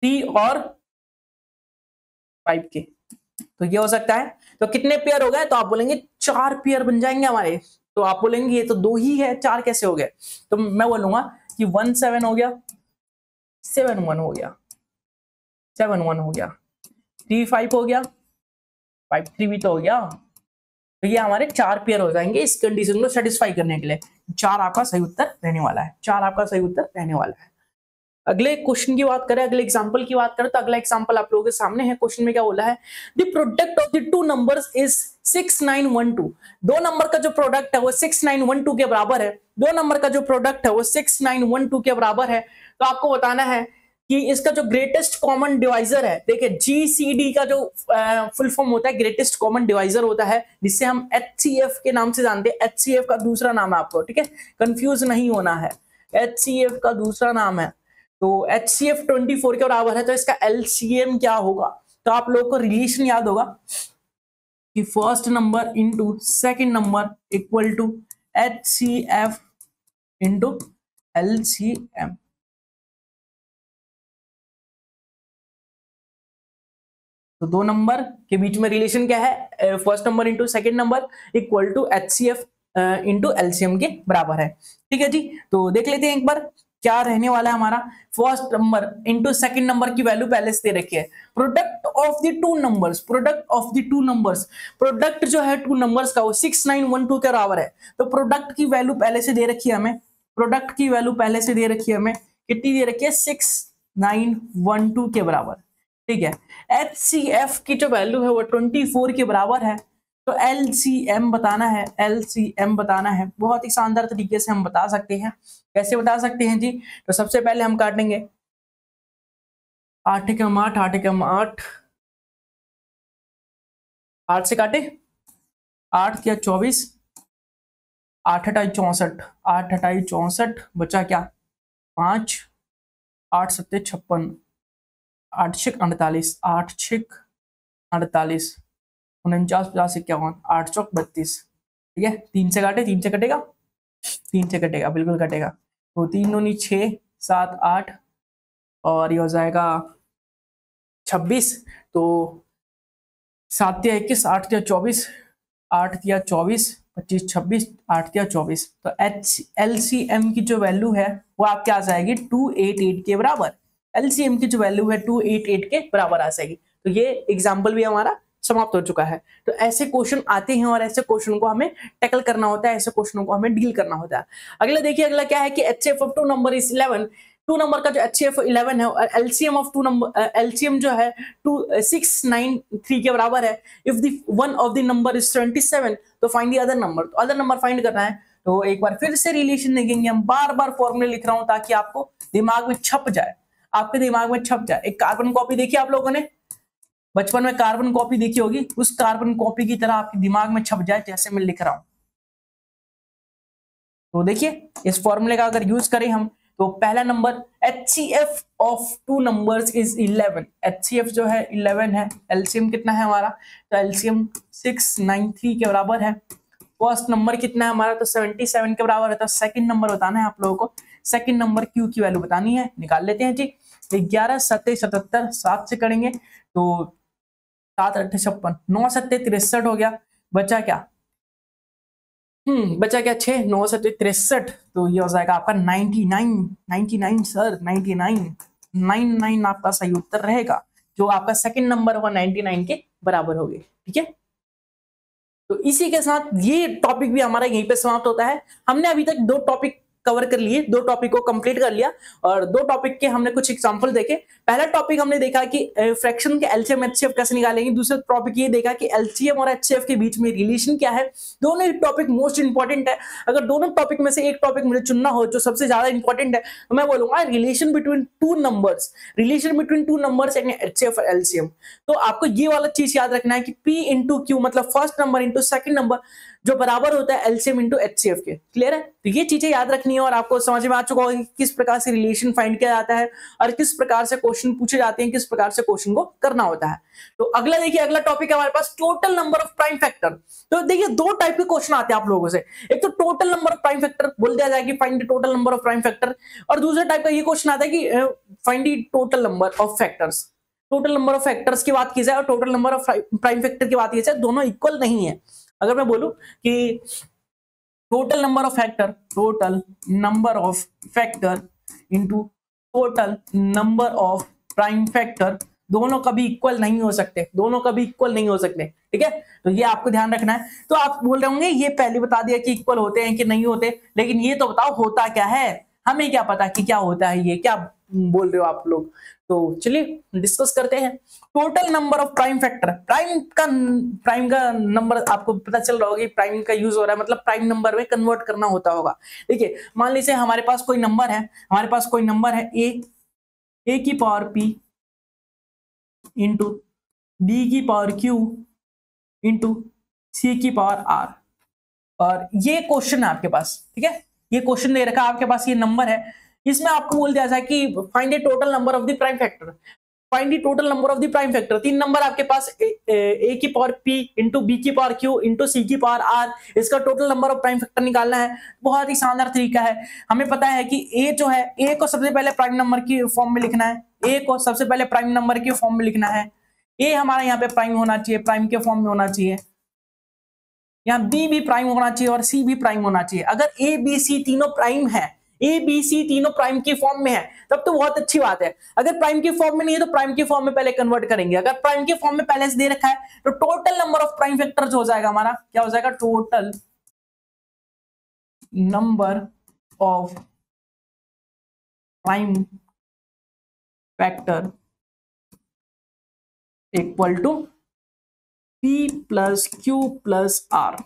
3 और 5 की तो ये हो सकता है। तो कितने पेयर हो गए, तो आप बोलेंगे 4 पेयर बन जाएंगे हमारे। तो आप बोलेंगे ये तो 2 ही है, 4 कैसे हो गए, तो मैं बोलूंगा कि 1 7 हो गया, 7 1 हो गया, 7 1 हो गया, 3 5 हो गया, 5 3 भी तो हो गया। तो ये हमारे 4 पेयर हो जाएंगे इस कंडीशन को सेटिस्फाई करने के लिए। 4 आपका सही उत्तर रहने वाला है। अगले क्वेश्चन की बात करें, अगले एग्जांपल की बात करें तो अगला एग्जांपल आप लोगों के सामने है। क्वेश्चन में क्या बोला है, the product of the two numbers is 6912। दो नंबर का जो प्रोडक्ट है वो 6912 के बराबर है, दो नंबर का जो प्रोडक्ट है वो 6912 के बराबर है। तो आपको बताना है कि इसका जो ग्रेटेस्ट कॉमन डिवाइजर है, देखिए GCD का जो फुल फॉर्म होता है ग्रेटेस्ट कॉमन डिवाइजर होता है, जिससे हम HCF के नाम से जानते हैं। HCF का दूसरा नाम है आपको, ठीक है, कंफ्यूज नहीं होना है, HCF का दूसरा नाम है। तो HCF 24 के बराबर है, तो इसका LCM क्या होगा, तो आप लोगों को रिलेशन याद होगा कि first number into second number equal to HCF into LCM। तो दो नंबर के बीच में रिलेशन क्या है, first number into second number equal to HCF into LCM के बराबर है। ठीक है जी, तो देख लेते हैं एक बार क्या रहने वाला है हमारा, first number into second number की वैल्यू पहले से दे रखी है, product of the two numbers, product of the two numbers, product जो है टू नंबर्स का वो 6912 के बराबर है, तो प्रोडक्ट की वैल्यू पहले से दे रखी है हमें, प्रोडक्ट की वैल्यू पहले से दे रखी है हमें, कितनी दे रखी है 6912 के बराबर, ठीक है। HCF की जो वैल्यू है वो 24 के बराबर है, तो LCM बताना है, LCM बताना है, बहुत ही शानदार तरीके से हम बता सकते हैं। कैसे बता सकते हैं जी, तो सबसे पहले हम काटेंगे 8 एकम 8, 8 एकम 8, 8 से काटे 8 क्या 24, 8 हटाई 64, 8 हटाई 64, बचा क्या 5, 8 सत्ते 56, 8 छिक 48, 8 छिक 48, 49 50 51, 8 चौक 32, ठीक है। 3 से काटे, 3 से कटेगा, 3 से कटेगा, बिल्कुल कटेगा, तो 3 दूनी 6 7 8 और ये हो जाएगा 26, तो 7 तिया 21, 8 तिया 24, 8 तिया 24, 25 26, 8 तिया 24, तो LCM की जो वैल्यू है वो आपके आ जाएगी 288 के बराबर, LCM की जो वैल्यू है 288 के बराबर आ जाएगी। तो ये एग्जाम्पल भी हमारा समाप्त हो चुका है। तो ऐसे क्वेश्चन आते हैं और ऐसे क्वेश्चन को हमें टैकल करना होता है, ऐसे क्वेश्चनों को हमें डील करना होता है। अगला देखिए, अगला क्या है कि HCF of two number is 11, two number का जो HCF 11 है और LCM of two number, LCM जो है 693 के बराबर है। If the one of the number is 27, तो फाइंड द अदर नंबर, तो अदर नंबर फाइंड करना है। तो एक बार फिर से रिलेशन देखेंगे, हम बार बार फॉर्मूले लिख रहा हूं ताकि आपको दिमाग में छप जाए, आपके दिमाग में छप जाए। एक कार्बन कॉपी देखी आप लोगों ने, बचपन में कार्बन कॉपी देखी होगी, उस कार्बन कॉपी की तरह आपके दिमाग में छप जाए जैसे मैं लिख रहा हूं। तो देखिए इस फॉर्मूले का अगर यूज करें हम, तो पहला number HCF of to numbers is 11, HCF जो है 11 है, LCM कितना है हमारा, तो LCM 693 के बराबर है। फर्स्ट नंबर कितना है हमारा, तो 77 के बराबर है। तो सेकंड नंबर बताना है आप लोगों को, सेकंड नंबर Q की वैल्यू बतानी है, निकाल लेते हैं जी। 11 7 77, 7 से करेंगे तो 7 8 56, 9 7 63 हो गया, बचा क्या बचा क्या 6, 9 7 63, तो ये हो जाएगा आपका 99 सर, 99 आपका सही उत्तर रहेगा, जो आपका सेकंड नंबर हुआ 99 के बराबर हो गए, ठीक है। तो इसी के साथ ये टॉपिक भी हमारा यहीं पे समाप्त होता है। हमने अभी तक 2 टॉपिक कवर कर लिए, 2 टॉपिक को कंप्लीट कर लिया और 2 टॉपिक के हमने कुछ एग्जांपल देखे। पहला टॉपिक हमने देखा कि फ्रैक्शन के LCM HCF कैसे निकालेंगे, दूसरा टॉपिक ये देखा कि LCM और HCF के बीच में रिलेशन क्या है। दोनों ही टॉपिक मोस्ट इंपॉर्टेंट है। अगर दोनों टॉपिक में से एक टॉपिक मुझे चुनना हो जो सबसे ज्यादा इंपॉर्टेंट है, तो मैं बोलूंगा relation between two numbers, relation between two numbers यानी HCF और LCM। तो आपको ये वाला चीज याद रखना है कि P इंटू Q मतलब first number into second number जो बराबर होता है LCM इंटू HCF के। क्लियर है? तो ये चीजें याद रखनी है और आपको समझ में आ चुका होगा कि किस प्रकार से रिलेशन फाइंड किया जाता है और किस प्रकार से क्वेश्चन पूछे जाते हैं, किस प्रकार से क्वेश्चन को करना होता है। तो अगला देखिए, अगला टॉपिक है हमारे पास total number of prime factor. तो देखिए 2 टाइप के क्वेश्चन आते हैं आप लोगों से, एक तो total number of prime factor बोल दिया जाए कि find the total number of prime factor, और दूसरा टाइप का ये क्वेश्चन आता है कि find the total number of factors. Total number of factors की बात की जाए और total number of prime factor की बात की जाए, दोनों इक्वल नहीं है। अगर मैं बोलूं कि total number of factor, total number of factor into total number of prime factor, दोनों कभी इक्वल नहीं हो सकते, दोनों कभी इक्वल नहीं हो सकते, ठीक है। तो ये आपको ध्यान रखना है। तो आप बोल रहे होंगे ये पहले बता दिया कि इक्वल होते हैं कि नहीं होते, लेकिन ये तो बताओ होता क्या है, हमें क्या पता कि क्या होता है, ये क्या बोल रहे हो आप लोग। तो चलिए डिस्कस करते हैं। Total number of prime factor, prime का नंबर आपको पता चल रहा होगा कि प्राइम का यूज हो रहा है, मतलब प्राइम नंबर में कन्वर्ट करना होता होगा। देखिए मान लीजिए हमारे पास कोई नंबर है, हमारे पास कोई नंबर है a की पावर p इंटू b की पावर q इंटू c की पावर r, और ये क्वेश्चन है आपके पास, ठीक है। ये क्वेश्चन दे रखा है आपके पास, ये नंबर है, इसमें आपको बोल दिया जाए कि find the total number of the prime factor, find the total number of the prime factor. 3 number आपके पास a की पावर p इंटू b की पावर q इंटू c की पावर r, इसका total number of prime factor निकालना है। बहुत ही शानदार तरीका है। हमें पता है कि a जो है, a को सबसे पहले प्राइम नंबर की फॉर्म में लिखना है, a को सबसे पहले प्राइम नंबर की फॉर्म में लिखना है। a हमारा यहाँ पे प्राइम होना चाहिए, प्राइम के फॉर्म में होना चाहिए। यहाँ b भी प्राइम होना चाहिए और c भी प्राइम होना चाहिए। अगर a b c तीनों प्राइम है, ए बी सी तीनों प्राइम की फॉर्म में है तब तो बहुत अच्छी बात है। अगर प्राइम की फॉर्म में नहीं है तो प्राइम की फॉर्म में पहले कन्वर्ट करेंगे। अगर प्राइम की फॉर्म में पहले से दे रखा है तो total number of prime factors हो जाएगा हमारा, क्या हो जाएगा, total number of prime factor equal to P plus Q plus R.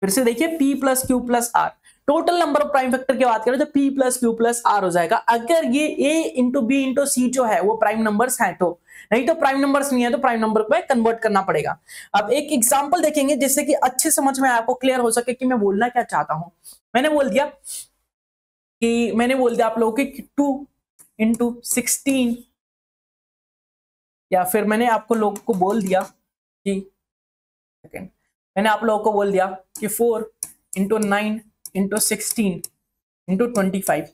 फिर से देखिए P plus Q plus R, total number of prime factor की बात करें तो P plus Q plus R हो जाएगा। अगर ये A into B into C जो है वो प्राइम नंबर्स हैं तो, नहीं तो प्राइम नंबर्स नहीं है तो प्राइम नंबर पे कन्वर्ट करना पड़ेगा। अब एक एग्जांपल देखेंगे जिससे कि अच्छे समझ में आपको क्लियर हो सके कि मैं बोलना क्या चाहता हूं। मैंने बोल दिया आप लोगों की 2 इंटू 16, या फिर मैंने आपको लोगों को बोल दिया कि मैंने आप लोगों को बोल दिया कि 4 इंटू 9 इंटू 16 इंटू 25।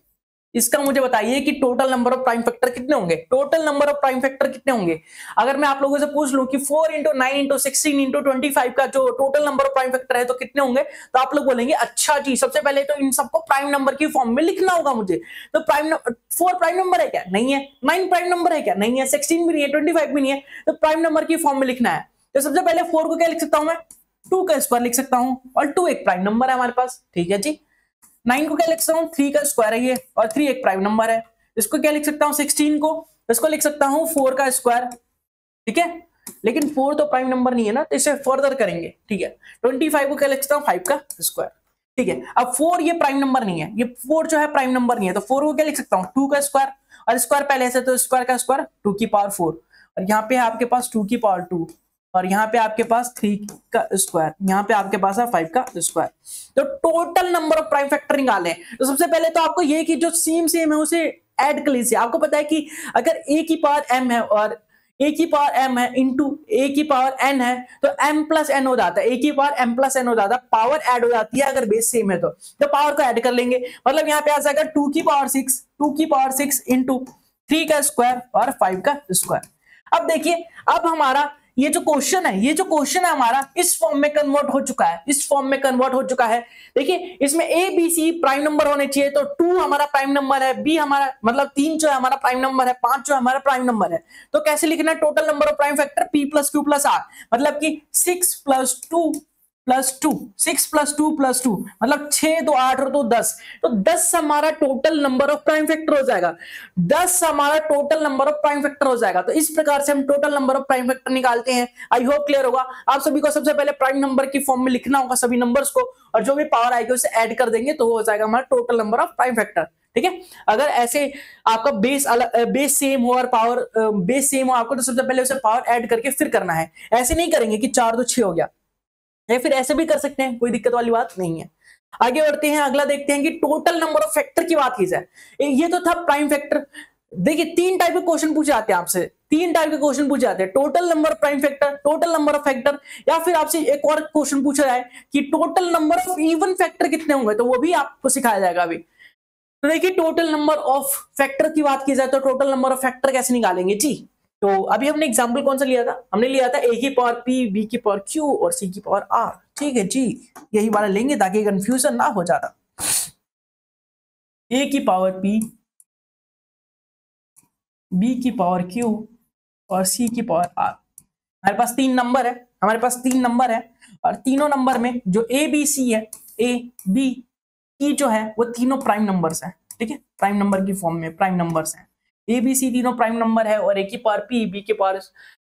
इसका मुझे बताइए कि total number of prime factor कितने होंगे, total number of prime factor कितने होंगे। अगर मैं आप लोगों से पूछ लूं कि 4 इंटू 9 इंटू 16 इंटू 25 का जो total number of prime factor है तो कितने होंगे, तो आप लोग बोलेंगे अच्छा जी सबसे पहले तो इन सबको प्राइम नंबर की फॉर्म में लिखना होगा मुझे। तो 4 प्राइम नंबर है क्या, नहीं है। 9 प्राइम नंबर है क्या, नहीं है। 16 भी नहीं है, 25 भी नहीं है। तो प्राइम नंबर की फॉर्म में लिखना है। तो सबसे पहले 4 को क्या लिख सकता हूं मैं, 2 का स्क्वायर लिख सकता हूं, और 2 एक प्राइम नंबर है हमारे पास, ठीक है जी। 9 को क्या लिख सकता हूं, 3 का स्क्वायर है ये, और 3 एक प्राइम नंबर है। इसको क्या लिख सकता हूं, 16 को, इसको लिख सकता हूं 4 का स्क्वायर, ठीक है। लेकिन 4 तो प्राइम नंबर नहीं है ना, तो इसे फर्दर करेंगे, ठीक है। 25 को क्या लिख सकता हूं, 5 का स्क्वायर, ठीक है। अब 4 ये प्राइम नंबर नहीं है, ये 4 जो है प्राइम नंबर नहीं है, तो 4 को क्या लिख सकता हूं, 2 का स्क्वायर, और स्क्वायर पहले से तो स्क्वायर का स्क्वायर 2 की पावर 4, और यहाँ पे आपके पास 2 की पावर 2, और यहाँ पे आपके पास 3 का स्क्वायर, यहाँ पे आपके पास है 5 का स्क्वायर। तो total number of prime factor निकाले। तो सबसे पहले तो आपको ये कि जो सेम है उसे ऐड कर लीजिए। आपको पता है कि अगर a की पावर m है और a की पावर m है इंटू a की पावर n है तो m प्लस n हो जाता है, a की पावर m प्लस n हो जाता है, पावर ऐड हो जाती है अगर बेस सेम है तो पावर को ऐड कर लेंगे। मतलब यहाँ पे आ जाएगा 2 की पावर 6 इंटू 3 का स्क्वायर और 5 का स्क्वायर। अब देखिए, अब हमारा ये जो क्वेश्चन है हमारा इस फॉर्म में कन्वर्ट हो चुका है, देखिए इसमें A B C prime number होने चाहिए, तो 2 हमारा प्राइम नंबर है, बी हमारा मतलब 3 जो है हमारा प्राइम नंबर है, 5 जो है हमारा प्राइम नंबर है। तो कैसे लिखना है, total number of prime factor P plus Q plus R, मतलब कि 6 प्लस 2 प्लस 2, 6 प्लस 2 प्लस 2 मतलब 6 तो 8 और 2 10, तो 10 हमारा total number of prime factor हो जाएगा। 10 हमारा total number of prime factor हो जाएगा। तो इस प्रकार से हम total number of prime factor निकालते हैं। आई होप क्लियर होगा। आप सभी को सबसे पहले प्राइम नंबर की फॉर्म में लिखना होगा सभी नंबर्स को, और जो भी पावर आएगी उसे ऐड कर देंगे तो हो जाएगा हमारा total number of prime factor, ठीक है। अगर ऐसे आपका बेस सेम हो और पावर बेस सेम हो आपको, तो सबसे पहले उसे पावर ऐड करके फिर करना है। ऐसे नहीं करेंगे कि 4 तो 6 हो गया, या फिर ऐसे भी कर सकते हैं, कोई दिक्कत वाली बात नहीं है। आगे बढ़ते हैं, अगला देखते हैं कि टोटल नंबर ऑफ फैक्टर की बात की जाए। ये तो था प्राइम फैक्टर। देखिए 3 टाइप के क्वेश्चन पूछे जाते हैं आपसे, 3 टाइप के क्वेश्चन पूछे जाते हैं, total number of prime factor, total number of factor, या फिर आपसे एक और क्वेश्चन पूछा जाए कि total number of even factor कितने होंगे, तो वो भी आपको सिखाया जाएगा अभी। तो देखिए टोटल नंबर ऑफ फैक्टर की बात की जाए तो टोटल नंबर ऑफ फैक्टर कैसे निकालेंगे जी। तो अभी हमने एग्जांपल कौन सा लिया था, हमने लिया था a की पावर p, b की पावर q और c की पावर r, ठीक है जी। यही वाला लेंगे ताकि कंफ्यूजन ना हो जाता। a की पावर p, b की पावर q और c की पावर r। हमारे पास 3 नंबर है, और तीनों नंबर में जो a b c है, a b c जो है वो तीनों प्राइम नंबर्स हैं, ठीक है। प्राइम नंबर की फॉर्म में प्राइम नंबर्स हैं, ए बी सी तीनों प्राइम नंबर है, और ए की पावर पी, बी की पावर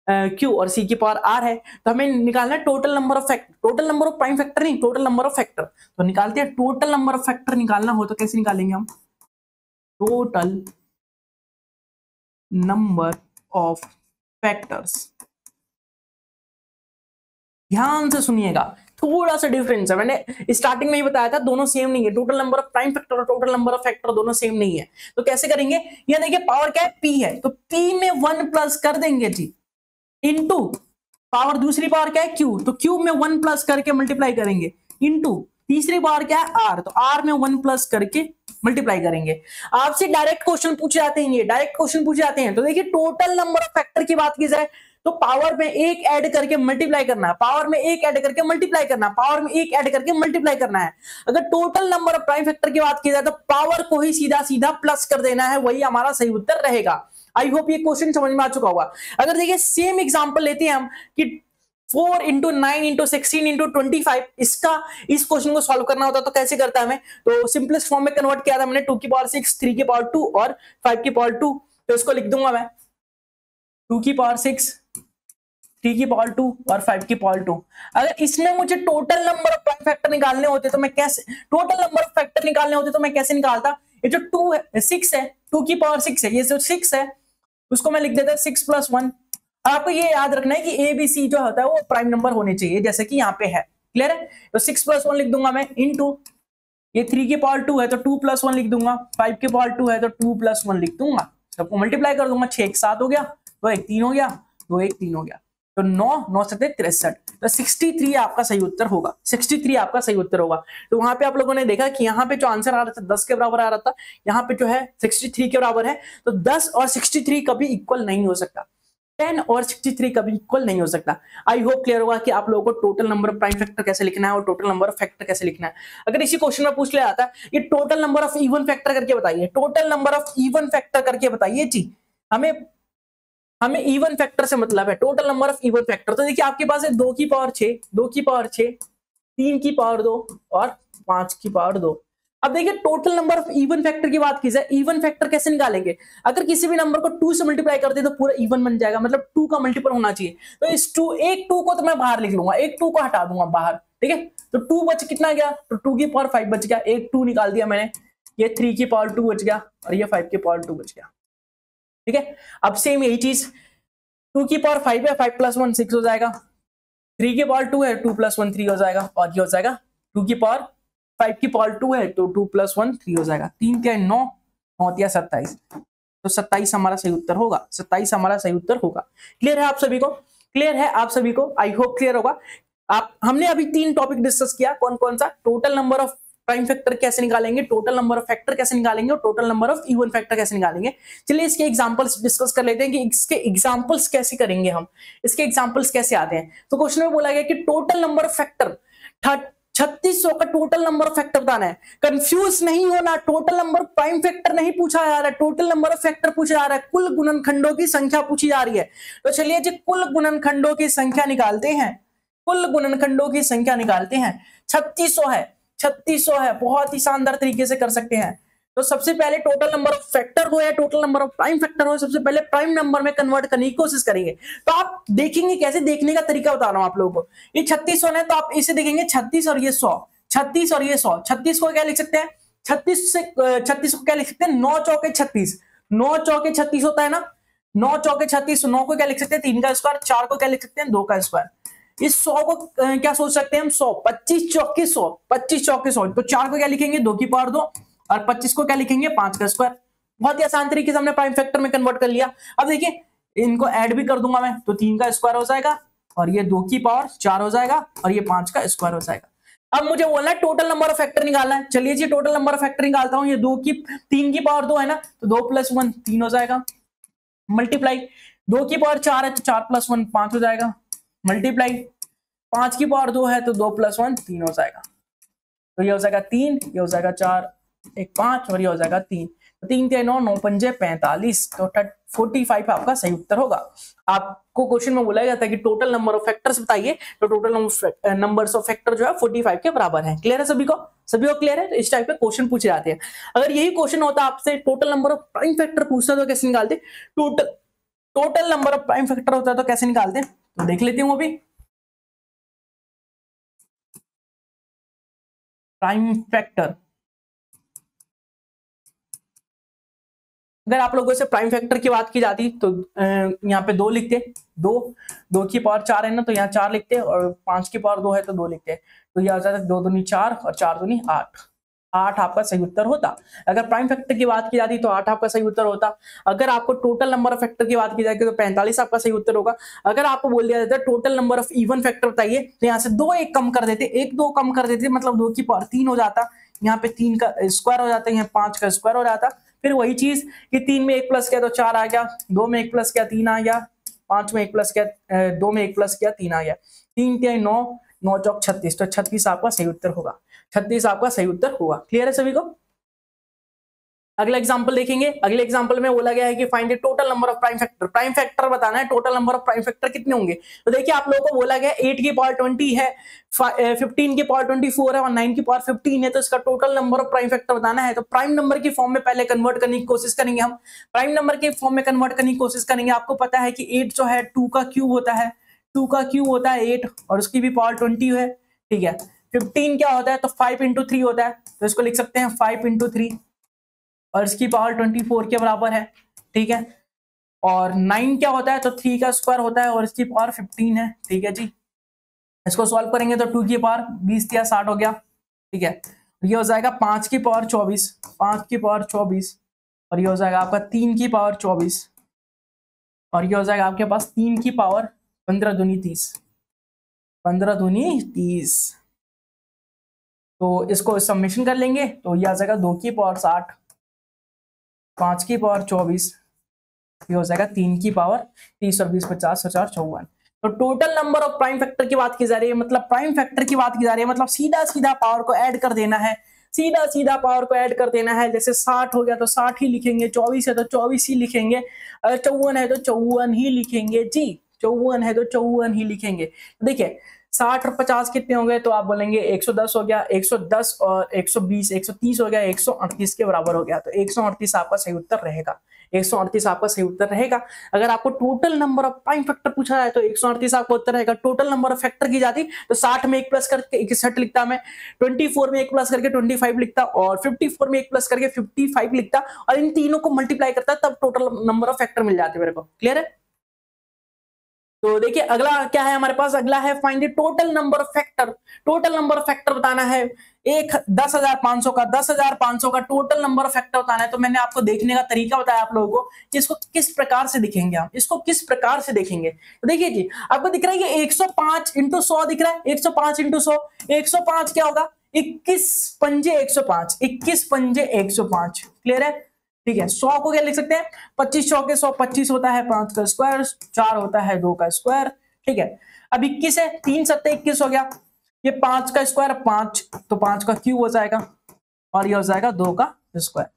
क्यू और सी की पावर आर है। तो हमें निकालना है total number of factor, total number of prime factor नहीं, टोटल नंबर ऑफ फैक्टर। तो निकालते हैं, टोटल नंबर ऑफ फैक्टर निकालना हो तो कैसे निकालेंगे हम, टोटल नंबर ऑफ फैक्टर्स। ध्यान से सुनिएगा, थोड़ा सा डिफरेंस है, मैंने स्टार्टिंग में ही बताया था, दोनों सेम नहीं है। Total number of prime factor और टोटल नंबर ऑफ फैक्टर दोनों सेम नहीं है। तो कैसे करेंगे, ये देखिए पावर क्या है, p है, तो p में 1 प्लस कर देंगे जी, इनटू पावर दूसरी पावर क्या है, q, तो q में 1 प्लस करके मल्टीप्लाई करेंगे, इनटू तीसरी पावर क्या है, r, तो r में 1 प्लस करके मल्टीप्लाई करेंगे। आपसे डायरेक्ट क्वेश्चन पूछे जाते हैं, ये डायरेक्ट क्वेश्चन पूछे जाते हैं। तो देखिए टोटल नंबर ऑफ फैक्टर की बात की जाए तो पावर में एक ऐड करके मल्टीप्लाई करना है, पावर में एक ऐड करके मल्टीप्लाई करना है, पावर में एक ऐड करके मल्टीप्लाई करना है। अगर total number of prime factor की बात की जाए तो पावर को ही सीधा सीधा प्लस कर देना है, वही हमारा सही उत्तर रहेगा। आई होप ये क्वेश्चन समझ में आ चुका होगा। अगर देखिए सेम एग्जांपल लेते हैं हम कि 4 into 9 into 16 into 25, इस क्वेश्चन को सॉल्व करना होता तो कैसे करता है हमें, तो सिंपलेस्ट फॉर्म में कन्वर्ट किया था मैंने 2 की पावर 6, 3 की पावर 2 और 5 की पावर 2। तो इसको लिख दूंगा मैं 2 की पावर 6, 3 की पावर 2 और 5 की पावर 2। अगर इसमें मुझे total number of prime factor निकालने होते तो मैं कैसे निकालता, ये जो 2 है 6 है, 2 की पावर 6 है, ये जो 6 है उसको मैं लिख देता 6 + 1। आपको ये याद रखना है कि ए बी सी जो होता है वो प्राइम नंबर होने चाहिए, जैसे कि यहाँ पे है। क्लियर है? तो 6 + 1 लिख दूंगा मैं इनटू, ये 3 की पावर 2 है तो 2 + 1 लिख दूंगा, 5 की पावर 2 है तो 2 + 1 लिख दूंगा, सबको मल्टीप्लाई कर दूंगा, 6 7 हो गया, 2 1 3 हो गया, 2 1 3 हो गया, तो 9 9 7 63, तो 63 आपका सही उत्तर होगा। 63 आपका सही उत्तर होगा। तो वहां पे आप लोगों ने देखा कि यहाँ पे जो आंसर आ रहा था 10 के बराबर आ रहा था, यहाँ पे जो है 63 के बराबर है। तो 10 और 63 कभी इक्वल नहीं हो सकता, 10 और 63 कभी इक्वल नहीं हो सकता। आई होप क्लियर होगा कि आप लोगों को total number of prime factor कैसे लिखना है और टोटल नंबर ऑफ फैक्टर कैसे लिखना है। अगर इसी क्वेश्चन में पूछ लिया जाता है ये total number of even factor करके बताइए, total number of even factor करके बताइए जी, हमें इवन फैक्टर से मतलब है, total number of even factor. तो देखिए आपके पास है 2 की पावर 6, 2 की पावर 6, 3 की पावर 2 और 5 की पावर 2। अब देखिए total number of even factor की बात की जाए, इवन फैक्टर कैसे निकालेंगे, अगर किसी भी नंबर को 2 से मल्टीप्लाई करते तो पूरा इवन बन जाएगा, मतलब 2 का मल्टीपल होना चाहिए। तो इस 2 को तो मैं बाहर लिख लूंगा, एक 2 को हटा दूंगा बाहर, ठीक है। तो 2 बच कितना गया, तो 2 की पावर 5 बच गया, एक 2 निकाल दिया मैंने, ये 3 की पावर 2 बच गया और ये 5 की पावर 2 बच गया, ठीक है। अब सेम यही चीज 2 की पावर 5 है, 5 + 1 6 हो जाएगा, 3 की पावर 2 है, 2 + 1 3 हो जाएगा, और ये हो जाएगा 2 की पावर 5 की पावर 2 है तो 2 + 1 3 हो जाएगा, 3 क्या 9 9 दिया 27, तो 27 हमारा सही उत्तर होगा, 27 हमारा सही उत्तर होगा। क्लियर है आप सभी को? क्लियर है आप सभी को? आई होप क्लियर होगा। हमने अभी 3 टॉपिक डिस्कस किया, कौन कौन सा, total number of prime factor कैसे निकालेंगे, टोटल नंबर ऑफ फैक्टर कैसे निकालेंगे और total number of even factor कैसे निकालेंगे। चलिए इसके एग्जांपल्स डिस्कस कर लेते हैं कि इसके एग्जांपल्स कैसे करेंगे हम, इसके एग्जांपल्स कैसे आते हैं। तो क्वेश्चन में बोला गया कि टोटल नंबर ऑफ फैक्टर 3600 का टोटल नंबर ऑफ फैक्टर बताना है। कंफ्यूज नहीं होना, टोटल नंबर प्राइम फैक्टर नहीं पूछा जा रहा है, टोटल नंबर ऑफ फैक्टर पूछा जा रहा है, कुल गुणनखंडों की संख्या पूछी जा रही है। तो चलिए जी कुल गुणनखंडों की संख्या निकालते हैं, कुल गुणनखंडों की संख्या निकालते हैं। 3600 है, 3600 है, बहुत ही शानदार तरीके से कर सकते हैं। तो सबसे पहले टोटल नंबर ऑफ फैक्टर हो या total number of prime factor हो, सबसे पहले प्राइम नंबर में कन्वर्ट करने की कोशिश करेंगे। तो आप देखेंगे कैसे, देखने का तरीका बता रहा हूं आप लोगों को। ये 3600 है तो आप इसे देखेंगे 36 और ये 100, 36 और ये 100। 36 को क्या लिख सकते हैं, 36 को क्या लिख सकते हैं, 9 चौके 36, 9 चौके 36 होता है ना, 9 चौके 36, 9 को क्या लिख सकते हैं 3 का स्क्वायर, 4 को क्या लिख सकते हैं 2 का स्क्वायर। इस 100 को क्या सोच सकते हैं हम, 100, 25 चौके 100, 25 चौके 100, तो 4 को क्या लिखेंगे 2 की पावर 2 और 25 को क्या लिखेंगे 5 का स्क्वायर। बहुत ही आसान तरीके से हमने प्राइम फैक्टर में कन्वर्ट कर लिया। अब देखिए इनको ऐड भी कर दूंगा मैं, तो 3 का स्क्वायर हो जाएगा और ये 2 की पावर 4 हो जाएगा और ये 5 का स्क्वायर हो जाएगा। अब मुझे बोलना है टोटल नंबर ऑफ फैक्टर निकालना है। चलिए जी टोटल नंबर ऑफ फैक्टर निकालता हूं। ये 3 की पावर 2 है ना, तो 2 + 1 3 हो जाएगा, मल्टीप्लाई 2 की पावर 4 है तो 4 + 1 5 हो जाएगा, मल्टीप्लाई 5 की पावर 2 है तो 2 + 1 3 हो जाएगा, तो ये हो जाएगा 3, ये हो जाएगा 4 1 5 और ये हो जाएगा 3, तो 3 3 9 9 5 45, तो 45 आपका सही उत्तर होगा। आपको क्वेश्चन में बोला जाता है कि टोटल नंबर ऑफ फैक्टर्स बताइए, तो टोटल नंबर्स ऑफ फैक्टर जो है 45 के बराबर है। क्लियर है सभी को? सभी को क्लियर है? तो इस टाइप के क्वेश्चन पूछे जाते हैं। अगर यही क्वेश्चन होता आपसे total number of prime factor पूछता तो कैसे निकालते, total number of prime factor होता तो कैसे निकालते, तो देख लेते हूँ अभी। प्राइम फैक्टर, अगर आप लोगों से प्राइम फैक्टर की बात की जाती तो यहाँ पे 2 लिखते, 2 की पावर 4 है ना, तो यहाँ 4 लिखते और 5 की पावर 2 है तो 2 लिखते, तो यह आ जाता है 2 दूनी 4 और 4 दूनी 8, 8 आपका सही उत्तर होता। अगर प्राइम फैक्टर की बात की जाती तो 8 आपका सही उत्तर होता। अगर आपको टोटल नंबर ऑफ फैक्टर की बात की जाएगी तो 45 आपका सही उत्तर होगा। अगर आपको बोल दिया जाता है total number of even factor बताइए, तो यहाँ से 2 1 कम कर देते, 1 2 कम कर देते, मतलब 2 की पावर 3 हो जाता, यहाँ पे 3 का स्क्वायर हो जाता, यहाँ 5 का स्क्वायर हो जाता। फिर वही चीज कि 3 में 1 प्लस किया तो 4 आ गया, 2 में 1 प्लस किया 3 आ गया, 5 में 1 प्लस किया, 2 में 1 प्लस किया, 3 आ गया, 3 क्या 9, 9 चौक 36, तो 36 आपका सही उत्तर होगा, 36 आपका सही उत्तर होगा। क्लियर है सभी को? अगला एग्जांपल देखेंगे। अगले एग्जांपल में बोला गया है कि find the total number of prime factor, prime factor बताना है, total number of prime factor कितने होंगे। तो देखिए आप लोगों को बोला गया 8 की पावर 20 है, 15 की पावर 24 है और 9 की पावर 15 है, तो इसका total number of prime factor बताना है। तो प्राइम नंबर की फॉर्म में पहले कन्वर्ट करने की कोशिश करेंगे हम, प्राइम नंबर के फॉर्म में कन्वर्ट करने की कोशिश करेंगे। आपको पता है कि 8 जो है 2 का क्यूब होता है, 2 का क्यूब होता है 8 और उसकी भी पावर 20 है, ठीक है। 15 क्या होता है, तो 5 इंटू 3 होता है, तो इसको लिख सकते हैं 5 इंटू 3 और इसकी पावर 24 के बराबर है, ठीक है। और 9 क्या होता है, तो 3 का स्क्वायर होता है और इसकी पावर 15 है, ठीक है जी। इसको सॉल्व करेंगे तो 2 की पावर 20 या 60 हो गया, ठीक है। ये हो जाएगा 5 की पावर 24, 5 की पावर 24 और ये हो जाएगा आपका 3 की पावर 24 और ये हो जाएगा आपके पास 3 की पावर 15 दूनी 30, 15 दूनी 30। तो इसको समेशन कर लेंगे तो ये आ जाएगा 2 की पावर 60, 5 की पावर 24, ये हो जाएगा 3 की पावर 30 और 20 50 और 4 54। तो total number of prime factor की बात की जा रही है, मतलब प्राइम फैक्टर की बात की जा रही है, मतलब सीधा सीधा पावर को ऐड कर देना है, सीधा सीधा पावर को ऐड कर देना है। जैसे 60 हो गया तो 60 ही लिखेंगे, 24 है तो 24 ही लिखेंगे, अगर 54 है तो 54 ही लिखेंगे जी, 54 है तो 54 ही लिखेंगे। देखिए 60 और 50 कितने हो गए, तो आप बोलेंगे 110 हो गया, 110 और 120 130 हो गया, 138 के बराबर हो गया, तो 138 आपका सही उत्तर रहेगा, 138 आपका सही उत्तर रहेगा। अगर आपको total number of prime factor पूछा है तो 138 आपका उत्तर रहेगा। टोटल नंबर ऑफ फैक्टर की जाती तो 60 में 1 प्लस करके 61 लिखता मैं, 24 में 1 प्लस करके 25 लिखता और 54 में 1 प्लस करके 55 लिखता और इन तीनों को मल्टीप्लाई करता तब टोटल नंबर ऑफ फैक्टर मिल जाते मेरे को। क्लियर है? तो देखिए अगला क्या है हमारे पास, अगला है find the total number of factor. Total number of factor बताना है, 10,500 का 10,500 का टोटल नंबर ऑफ फैक्टर बताना है। तो मैंने आपको देखने का तरीका बताया आप लोगों को कि इसको किस प्रकार से दिखेंगे, हम इसको किस प्रकार से देखेंगे। तो देखिए जी आपको दिख रहा है कि 105 इंटू 100 दिख रहा है, 105 इंटू 100, 105 क्या होगा 21 पंजे 105, 21 पंजे 105। क्लियर है? ठीक है, 100 को क्या लिख सकते हैं, 25 100 के 100 25 होता है, 5 का स्क्वायर, 4 होता है 2 का स्क्वायर, ठीक है। अब 21 है, 3 7 21 हो गया, ये 5 का स्क्वायर 5 तो 5 का क्यूब हो जाएगा और ये हो जाएगा 2 का स्क्वायर।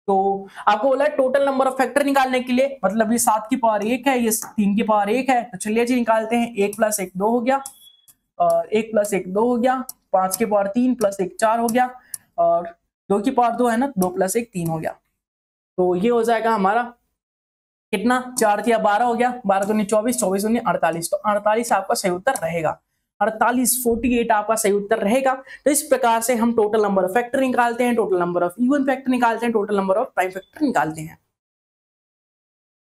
तो आपको बोला टोटल नंबर ऑफ फैक्टर निकालने के लिए, मतलब ये 7 की पावर 1 है, ये 3 की पावर 1 है, तो चलिए जी निकालते हैं। 1 + 1 2 हो गया और 1 + 1 2 हो गया, 5 की पावर 3 + 1 4 हो गया और 2 की पावर 2 है ना, 2 + 1 3 हो गया। तो ये हो जाएगा हमारा कितना, 4 या 12 हो गया, 12 दूनी 24, 24 दूनी 48, तो 48 आपका सही उत्तर रहेगा, 48 आपका सही उत्तर रहेगा। तो इस प्रकार से हम टोटल नंबर ऑफ फैक्टर निकालते हैं, total number of even factor निकालते हैं, total number of prime factor निकालते हैं।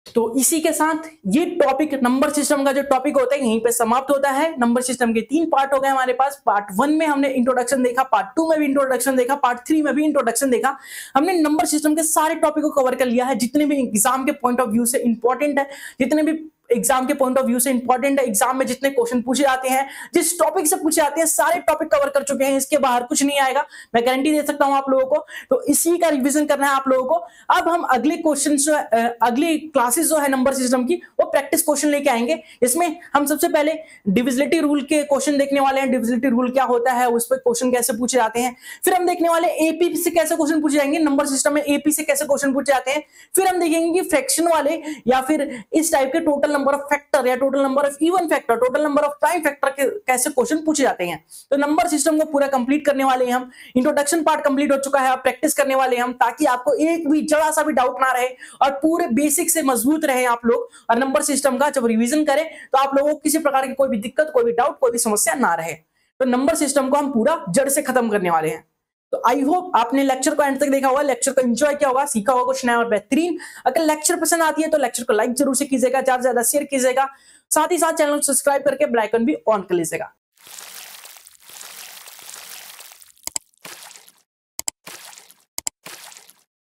तो इसी के साथ ये टॉपिक नंबर सिस्टम का जो टॉपिक होता है यहीं पे समाप्त होता है। नंबर सिस्टम के 3 पार्ट हो गए हमारे पास। पार्ट 1 में हमने इंट्रोडक्शन देखा, पार्ट 2 में भी इंट्रोडक्शन देखा, पार्ट 3 में भी इंट्रोडक्शन देखा। हमने नंबर सिस्टम के सारे टॉपिक को कवर कर लिया है, जितने भी एग्जाम के पॉइंट ऑफ व्यू से इंपॉर्टेंट है, जितने भी एग्जाम के पॉइंट ऑफ व्यू से इंपॉर्टेंट है, एग्जाम में जितने क्वेश्चन पूछे जाते हैं, जिस टॉपिक से पूछे जाते हैं, सारे टॉपिक कवर कर चुके हैं। इसके बाहर कुछ नहीं आएगा, मैं गारंटी दे सकता हूं आप लोगों को। तो इसी का रिवीजन करना है आप लोगों को। अब हम अगले क्वेश्चन अगली क्लासेस जो है नंबर सिस्टम की, वो प्रैक्टिस क्वेश्चन लेके आएंगे। इसमें हम सबसे पहले डिविजिबिलिटी रूल के क्वेश्चन देखने वाले हैं, डिविजिबिलिटी रूल क्या होता है, उस पर क्वेश्चन कैसे पूछे जाते हैं। फिर हम देखने वाले एपी से कैसे क्वेश्चन पूछे जाएंगे, नंबर सिस्टम में एपी से कैसे क्वेश्चन पूछे जाते हैं। फिर हम देखेंगे कि फ्रैक्शन वाले या फिर इस टाइप के total number of factor, total number of even factor, total number of prime factor के कैसे क्वेश्चन पूछे जाते हैं। तो नंबर सिस्टम को पूरा कंप्लीट करने वाले हैं हम। इंट्रोडक्शन पार्ट कंप्लीट हो चुका है, अब प्रैक्टिस करने वाले हैं हम, ताकि आपको एक भी जरा सा भी डाउट ना रहे और पूरे बेसिक से मजबूत रहे आप लोग। और नंबर सिस्टम का जब रिवीजन करें तो आप लोगों को किसी प्रकार की कोई भी दिक्कत, कोई भी डाउट, कोई भी समस्या ना रहे। तो नंबर सिस्टम को हम पूरा जड़ से खत्म करने वाले हैं। तो आई होप आपने लेक्चर को एंड तक देखा होगा, लेक्चर को एंजॉय किया होगा, सीखा होगा कुछ नया और बेहतरीन। अगर लेक्चर पसंद आती है तो लेक्चर को लाइक जरूर से कीजिएगा, ज्यादा से ज्यादा शेयर कीजिएगा, साथ ही साथ चैनल को सब्सक्राइब करके बेल आइकन भी ऑन कर लीजिएगा।